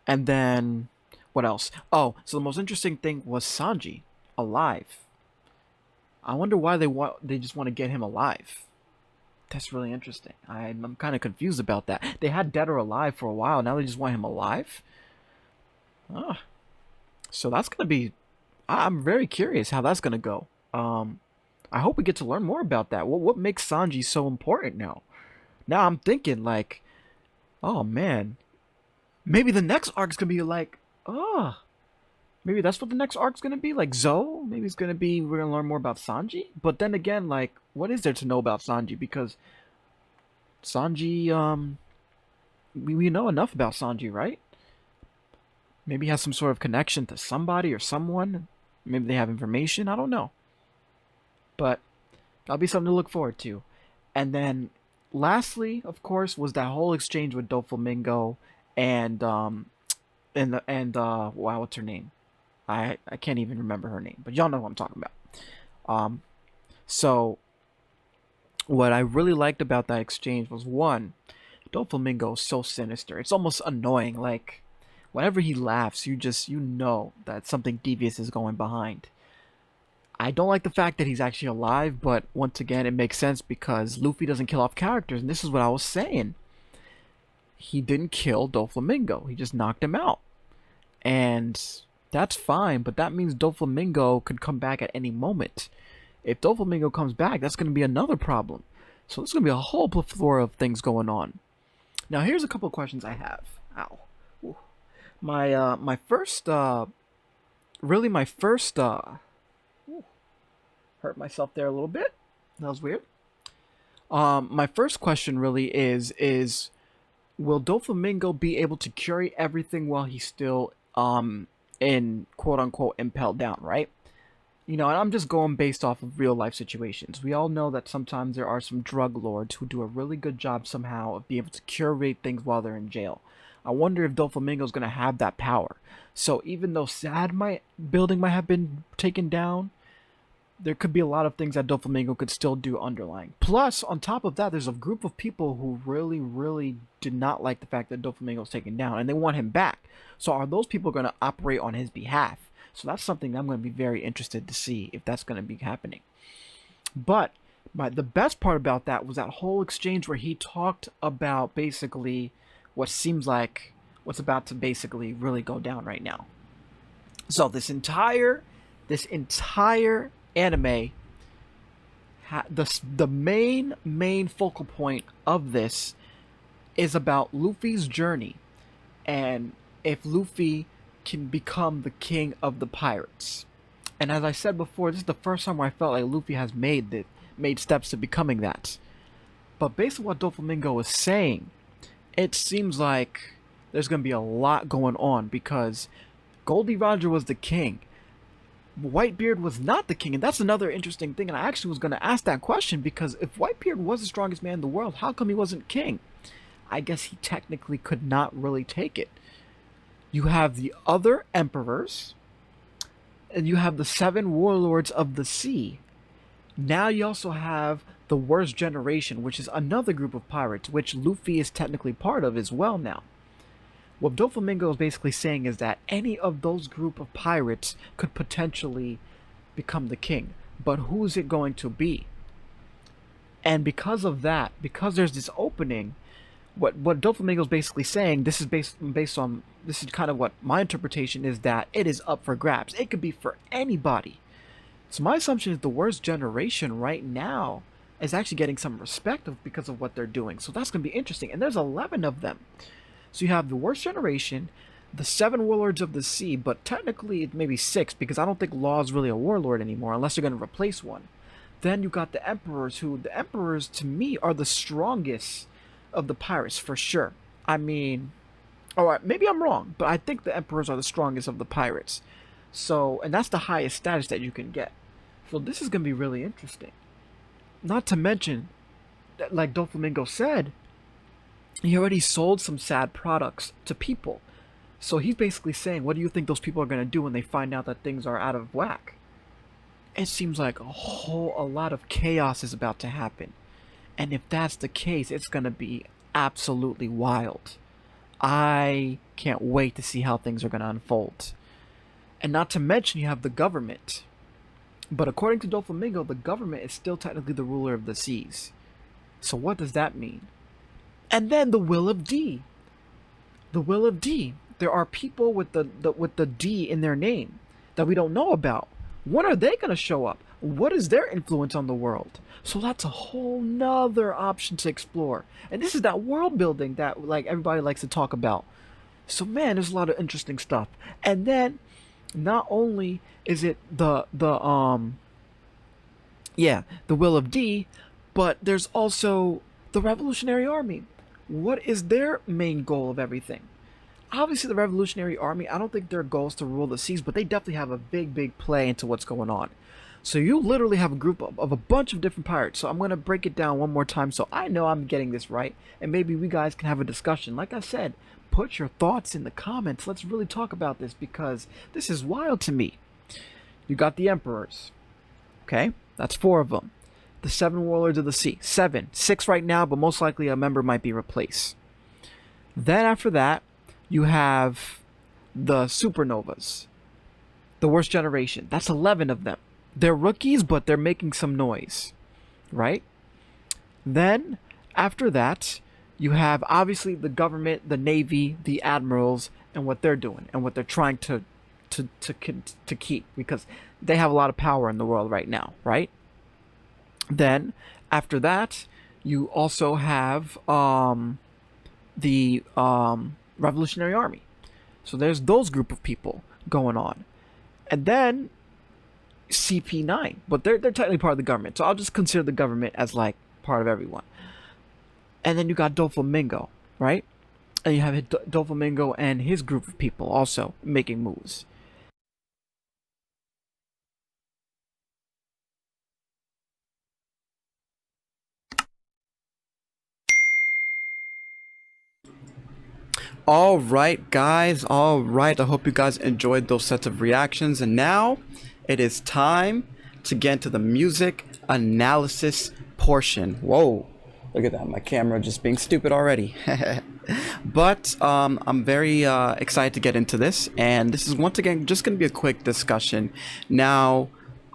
then what else? Oh, so the most interesting thing was Sanji alive. I wonder why they just want to get him alive. That's really interesting. I'm kind of confused about that. They had dead or alive for a while. Now they just want him alive? Ah. So that's gonna be. I'm very curious how that's gonna go. I hope we get to learn more about that. What makes Sanji so important now? Now I'm thinking like, oh man, maybe the next arc's gonna be like, oh, maybe that's what the next arc's gonna be like. Zoe, maybe it's gonna be we're gonna learn more about Sanji. But then again, like, what is there to know about Sanji? Because Sanji, we know enough about Sanji, right? Maybe he has some sort of connection to somebody or someone. Maybe they have information. I don't know. But that'll be something to look forward to. And then, lastly, of course, was that whole exchange with Doflamingo and wow, what's her name? I can't even remember her name, but y'all know what I'm talking about. So what I really liked about that exchange was, one, Doflamingo is so sinister. It's almost annoying. Like, whenever he laughs, you know that something devious is going behind. I don't like the fact that he's actually alive, but once again, it makes sense because Luffy doesn't kill off characters, and this is what I was saying. He didn't kill Doflamingo. He just knocked him out. And that's fine, but that means Doflamingo could come back at any moment. If Doflamingo comes back, that's going to be another problem. So there's going to be a whole plethora of things going on. Now, here's a couple of questions I have. Ow. Ooh. My first hurt myself there a little bit. That was weird. My first question really is will Doflamingo be able to carry everything while he's still in quote unquote impelled down, right? You know, and I'm just going based off of real life situations. We all know that sometimes there are some drug lords who do a really good job somehow of being able to curate things while they're in jail. I wonder if Doflamingo's going to have that power. So even though building might have been taken down, there could be a lot of things that Doflamingo could still do underlying. Plus, on top of that, there's a group of people who really, really did not like the fact that Doflamingo was taken down, and they want him back. So are those people going to operate on his behalf? So that's something I'm going to be very interested to see if that's going to be happening. But the best part about that was that whole exchange where he talked about basically what seems like what's about to basically really go down right now. So this entire anime, the main focal point of this is about Luffy's journey, and if Luffy can become the king of the pirates. And as I said before, this is the first time where I felt like Luffy has made steps to becoming that. But based on what Doflamingo is saying, it seems like there's going to be a lot going on, because Goldie Roger was the king. Whitebeard was not the king, and that's another interesting thing. And I actually was going to ask that question, because if Whitebeard was the strongest man in the world, how come he wasn't king? I guess he technically could not really take it. You have the other emperors, and you have the 7 warlords of the sea. Now you also have the worst generation, which is another group of pirates, which Luffy is technically part of as well now. What Doflamingo is basically saying is that any of those group of pirates could potentially become the king. But who's it going to be? And because of that, because there's this opening, what Doflamingo is basically saying, this is based on, this is kind of what my interpretation is, that it is up for grabs. It could be for anybody. So my assumption is the worst generation right now is actually getting some respect because of what they're doing. So that's going to be interesting. And there's 11 of them. So you have the worst generation, the 7 warlords of the sea, but technically it may be 6, because I don't think Law is really a warlord anymore unless they're going to replace one. Then you got the emperors, who the emperors to me are the strongest of the pirates for sure. I mean, alright, maybe I'm wrong, but I think the emperors are the strongest of the pirates. So, and that's the highest status that you can get. So this is going to be really interesting. Not to mention that, like Doflamingo said, he already sold some sad products to people. So he's basically saying, what do you think those people are going to do when they find out that things are out of whack? It seems like a lot of chaos is about to happen. And if that's the case, it's going to be absolutely wild. I can't wait to see how things are going to unfold. And not to mention, you have the government. But according to Doflamingo, the government is still technically the ruler of the seas. So what does that mean? And then the Will of D. The Will of D. there are people with the D in their name that we don't know about. When are they going to show up? What is their influence on the world? So that's a whole nother option to explore. And this is that world building that like everybody likes to talk about. So man, there's a lot of interesting stuff. And then not only is it the will of D, but there's also the Revolutionary Army. What is their main goal of everything? Obviously, the Revolutionary Army, I don't think their goal is to rule the seas, but they definitely have a big play into what's going on. So you literally have a group of a bunch of different pirates. So I'm going to break it down one more time so I know I'm getting this right. And maybe we guys can have a discussion. Like I said, put your thoughts in the comments. Let's really talk about this because this is wild to me. You got the Emperors. Okay, that's 4 of them. The 7 Warlords of the Sea. 7. 6 right now, but most likely a member might be replaced. Then after that, you have the Supernovas. The Worst Generation. That's 11 of them. They're rookies, but they're making some noise. Right? Then, after that, you have obviously the government, the Navy, the Admirals, and what they're doing, and what they're trying to keep, because they have a lot of power in the world right now, right? Then, after that, you also have the Revolutionary Army. So there's those group of people going on. And then CP9, but they're technically part of the government. So I'll just consider the government as like part of everyone. And then you got Doflamingo, right? And you have Doflamingo and his group of people also making moves. All right, guys. All right. I hope you guys enjoyed those sets of reactions. And now it is time to get into the music analysis portion. Whoa. Look at that. My camera just being stupid already. But I'm very excited to get into this. And this is once again just going to be a quick discussion. Now,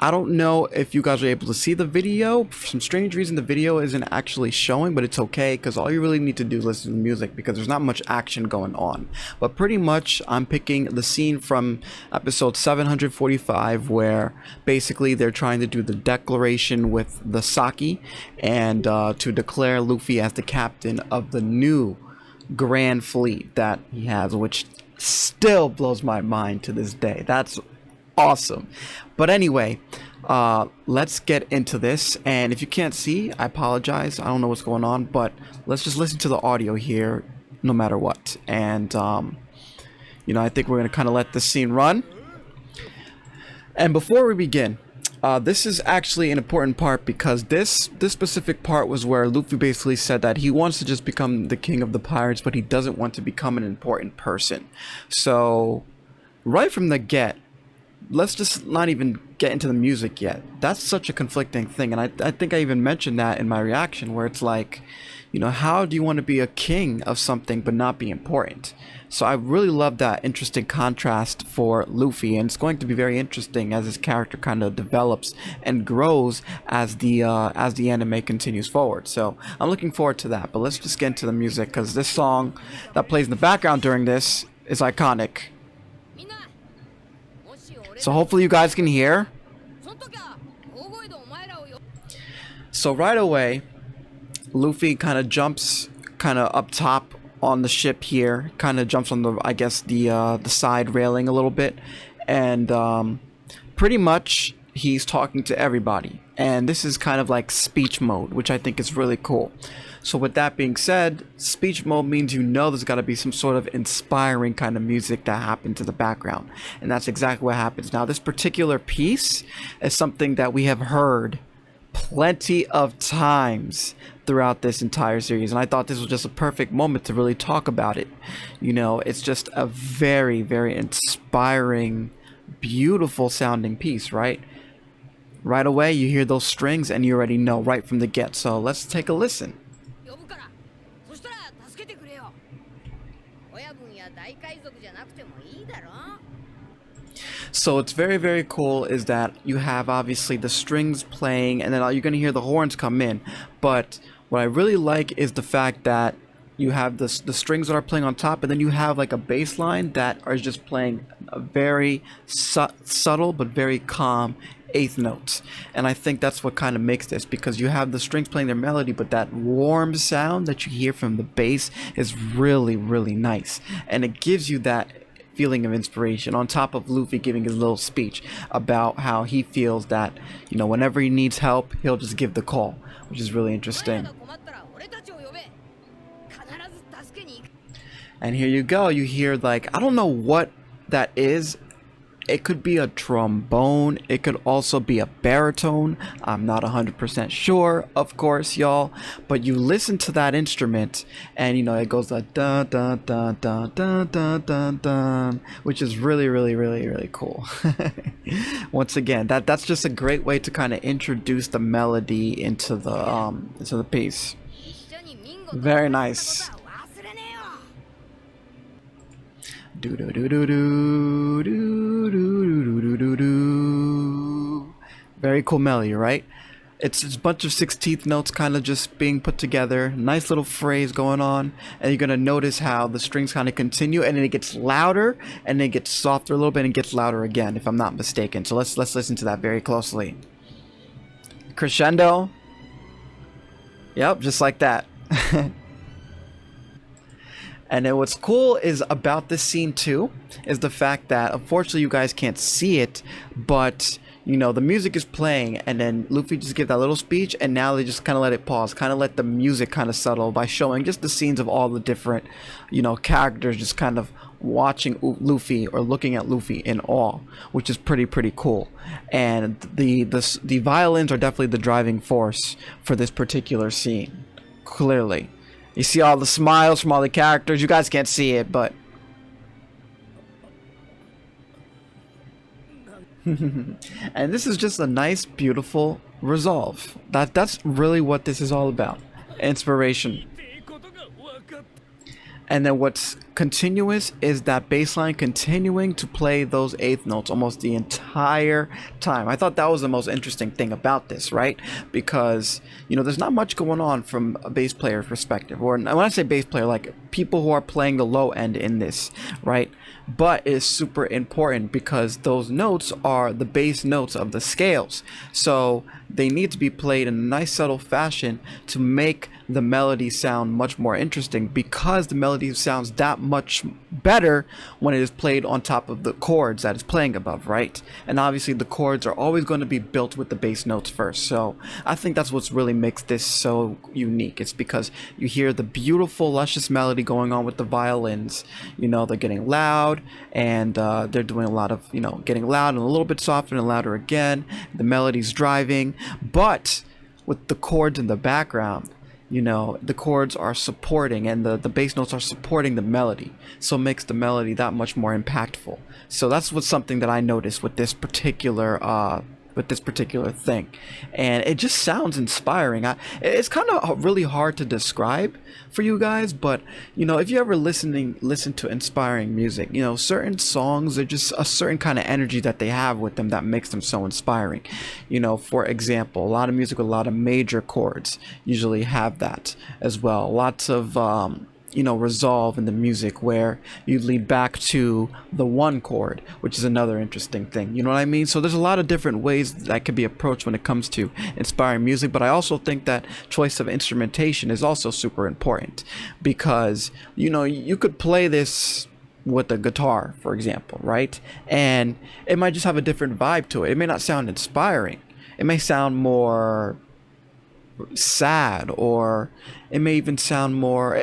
I don't know if you guys are able to see the video. For some strange reason, the video isn't actually showing, but it's okay because all you really need to do is listen to the music because there's not much action going on. But pretty much, I'm picking the scene from episode 745 where basically they're trying to do the declaration with the Saki and to declare Luffy as the captain of the new Grand Fleet that he has, which still blows my mind to this day. That's awesome. But anyway, let's get into this. And if you can't see, I apologize. I don't know what's going on, but let's just listen to the audio here no matter what. And you know, I think we're gonna kind of let this scene run. And before we begin, this is actually an important part because this specific part was where Luffy basically said that he wants to just become the king of the pirates, but he doesn't want to become an important person. So right from the get, let's just not even get into the music yet. That's such a conflicting thing, and I think I even mentioned that in my reaction, where it's like, you know, how do you want to be a king of something but not be important? So I really love that interesting contrast for Luffy, and it's going to be very interesting as his character kind of develops and grows as the anime continues forward. So I'm looking forward to that. But let's just get into the music because this song that plays in the background during this is iconic. So hopefully you guys can hear. So right away, Luffy kind of jumps up top on the ship here. Kind of jumps on the, I guess, the side railing a little bit. And pretty much he's talking to everybody. And this is kind of like speech mode, which I think is really cool. So with that being said, speech mode means you know there's got to be some sort of inspiring kind of music that happens in the background. And that's exactly what happens. Now, this particular piece is something that we have heard plenty of times throughout this entire series. And I thought this was just a perfect moment to really talk about it. You know, it's just a very, very inspiring, beautiful sounding piece, right? Right away, you hear those strings and you already know right from the get. So let's take a listen. So what's very, very cool is that you have obviously the strings playing and then you're going to hear the horns come in. But what I really like is the fact that you have the strings that are playing on top, and then you have like a bass line that are just playing a very subtle but very calm eighth notes. And I think that's what kind of makes this, because you have the strings playing their melody, but that warm sound that you hear from the bass is really, really nice, and it gives you that feeling of inspiration, on top of Luffy giving his little speech about how he feels that, you know, whenever he needs help, he'll just give the call, which is really interesting. And here you go, you hear, like, I don't know what that is. It could be a trombone, it could also be a baritone. I'm not 100% sure, of course, y'all, but you listen to that instrument and, you know, it goes like dun dun dun dun dun dun dun dun, which is really, really, really, really cool. Once again, that's just a great way to kind of introduce the melody into the piece. Very nice. Do do do do do do do do do do. Very cool melody, right? It's a bunch of 16th notes kind of just being put together. Nice little phrase going on, and you're gonna notice how the strings kind of continue, and then it gets louder, and then it gets softer a little bit, and gets louder again, if I'm not mistaken. So let's listen to that very closely. Crescendo. Yep, just like that. And then what's cool is about this scene too is the fact that, unfortunately, you guys can't see it, but, you know, the music is playing, and then Luffy just gives that little speech, and now they just kind of let it pause, kind of let the music kind of settle by showing just the scenes of all the different, you know, characters just kind of watching Luffy or looking at Luffy in awe, which is pretty cool. And the violins are definitely the driving force for this particular scene, clearly. You see all the smiles from all the characters. You guys can't see it, but and this is just a nice, beautiful resolve. That's really what this is all about. Inspiration. And then what's continuous is that bass line continuing to play those eighth notes almost the entire time. I thought that was the most interesting thing about this, right? Because, you know, there's not much going on from a bass player perspective. Or when I say bass player, like people who are playing the low end in this, right? But it's super important because those notes are the bass notes of the scales. So they need to be played in a nice subtle fashion to make the melody sound much more interesting, because the melody sounds that much better when it is played on top of the chords that it's playing above, right? And obviously the chords are always going to be built with the bass notes first. So I think that's what's really makes this so unique. It's because you hear the beautiful luscious melody going on with the violins. You know, they're getting loud, and they're doing a lot of, you know, getting loud and a little bit softer and louder again. The melody's driving, but with the chords in the background, you know, the chords are supporting, and the bass notes are supporting the melody, so it makes the melody that much more impactful. So that's what's something that I noticed with this particular thing, and it just sounds inspiring. It's kind of really hard to describe for you guys, but, you know, if you ever listen to inspiring music, you know, certain songs are just a certain kind of energy that they have with them that makes them so inspiring. You know, for example, a lot of music with a lot of major chords usually have that as well. Lots of you know, resolve in the music where you lead back to the one chord, which is another interesting thing. You know what I mean? So there's a lot of different ways that could be approached when it comes to inspiring music, but I also think that choice of instrumentation is also super important, because, you know, you could play this with a guitar, for example, right? And it might just have a different vibe to it. It may not sound inspiring. It may sound more sad, or it may even sound more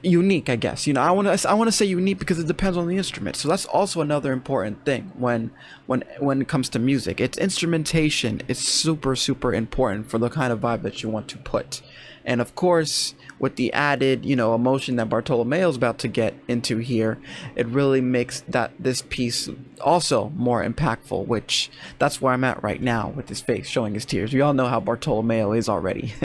unique, I guess. You know, I want to say unique because it depends on the instrument. So that's also another important thing when it comes to music. Its instrumentation is super important for the kind of vibe that you want to put. And of course, with the added, you know, emotion that Bartolomeo is about to get into here, it really makes this piece also more impactful, which that's where I'm at right now with his face showing his tears. We all know how Bartolomeo is already.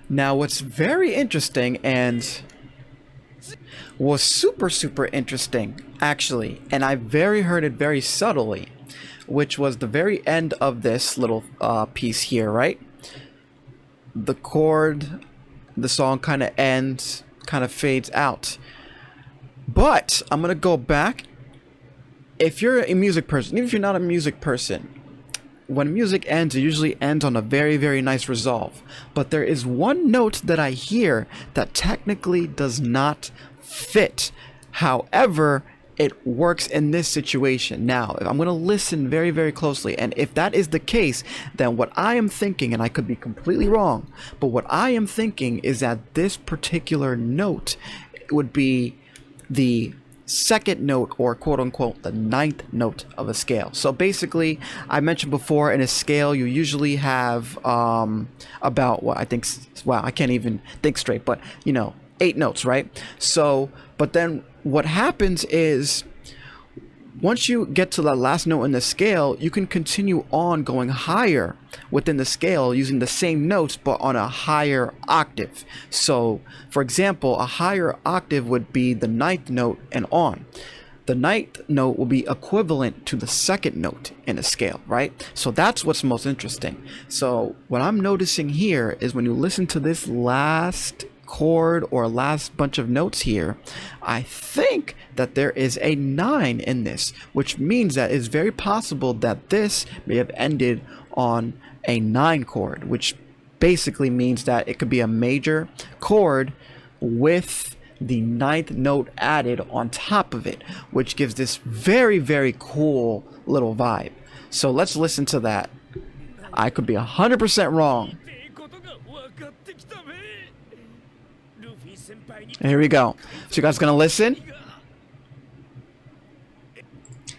Now, what's very interesting, and was super interesting, actually, and I heard it very subtly, which was the very end of this little piece here, right? The chord, the song kind of ends, kind of fades out. But I'm gonna go back. If you're a music person, even if you're not a music person, when music ends, it usually ends on a very nice resolve. But there is one note that I hear that technically does not fit. However, it works in this situation. Now, I'm going to listen very closely, and if that is the case, then what I am thinking, and I could be completely wrong, but what I am thinking is that this particular note would be the second note, or quote unquote the ninth note of a scale. So basically, I mentioned before, in a scale you usually have about what I think, wow, I can't even think straight, but you know, 8 notes, right? So but then what happens is, once you get to the last note in the scale, you can continue on going higher within the scale using the same notes but on a higher octave. So for example, a higher octave would be the ninth note and on. The ninth note will be equivalent to the second note in a scale, right? So that's what's most interesting. So what I'm noticing here is, when you listen to this last chord or last bunch of notes here, I think that there is a 9 in this, which means that it's very possible that this may have ended on a 9 chord, which basically means that it could be a major chord with the ninth note added on top of it, which gives this very cool little vibe. So let's listen to that. I could be 100% wrong. Here we go. So you guys gonna listen?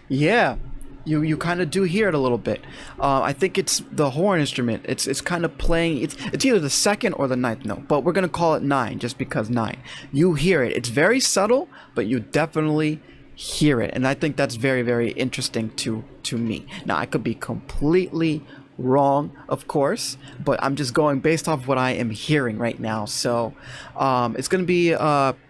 Yeah, you kind of do hear it a little bit. I think it's the horn instrument. It's kind of playing. It's either the second or the ninth note, but we're gonna call it 9 just because 9. You hear it. It's very subtle, but you definitely hear it, and I think that's very interesting to me. Now, I could be completely wrong, of course, but I'm just going based off what I am hearing right now. So it's going to be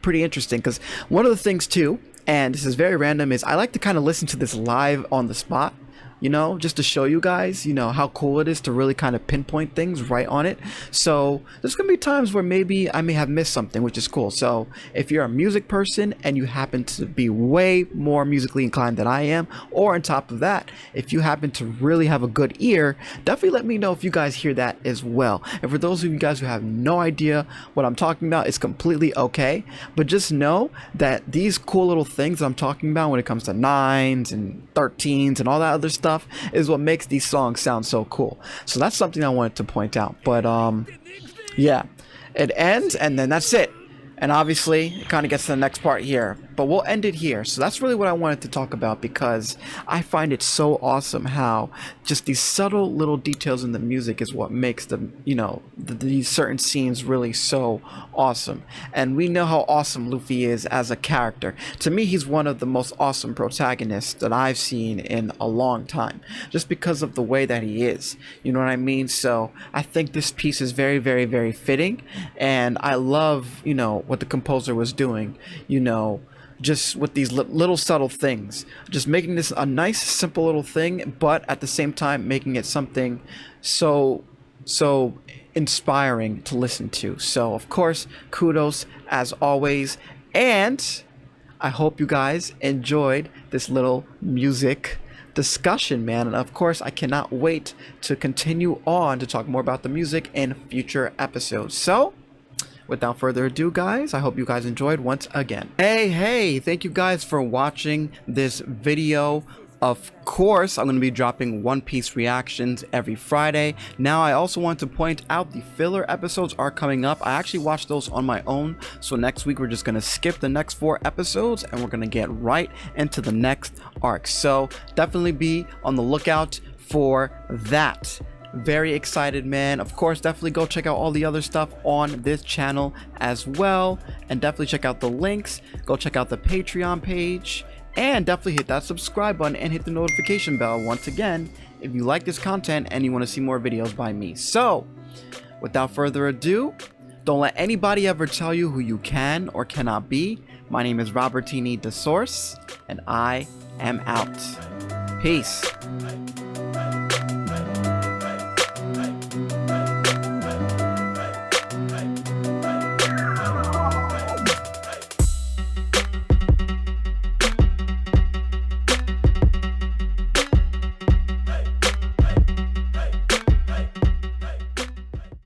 pretty interesting, because one of the things too, and this is very random, is I like to kind of listen to this live on the spot, you know, just to show you guys, you know, how cool it is to really kind of pinpoint things right on it. So there's gonna be times where maybe I may have missed something, which is cool. So if you're a music person and you happen to be way more musically inclined than I am, or on top of that, if you happen to really have a good ear, definitely let me know if you guys hear that as well. And for those of you guys who have no idea what I'm talking about, it's completely okay, but just know that these cool little things that I'm talking about when it comes to 9s and 13s and all that other stuff is what makes these songs sound so cool. So that's something I wanted to point out. But yeah, it ends and then that's it. And obviously it kind of gets to the next part here, but we'll end it here. So that's really what I wanted to talk about, because I find it so awesome how just these subtle little details in the music is what makes the, you know, these certain scenes really so awesome. And we know how awesome Luffy is as a character. To me, he's one of the most awesome protagonists that I've seen in a long time, just because of the way that he is, you know what I mean? So I think this piece is very fitting, and I love, you know, what the composer was doing, you know, just with these little subtle things, just making this a nice simple little thing, but at the same time making it something so inspiring to listen to. So of course, kudos as always, and I hope you guys enjoyed this little music discussion, man. And of course, I cannot wait to continue on to talk more about the music in future episodes. So without further ado, guys, I hope you guys enjoyed once again. Hey, thank you guys for watching this video. Of course, I'm going to be dropping One Piece reactions every Friday. Now, I also want to point out the filler episodes are coming up. I actually watched those on my own. So next week, we're just going to skip the next 4 episodes and we're going to get right into the next arc. So definitely be on the lookout for that. Very excited, man. Of course, definitely go check out all the other stuff on this channel as well, and definitely check out the links. Go check out the Patreon page, and definitely hit that subscribe button and hit the notification bell once again if you like this content and you want to see more videos by me. So without further ado, Don't let anybody ever tell you who you can or cannot be. My name is Robertini De'Source, and I am out. Peace.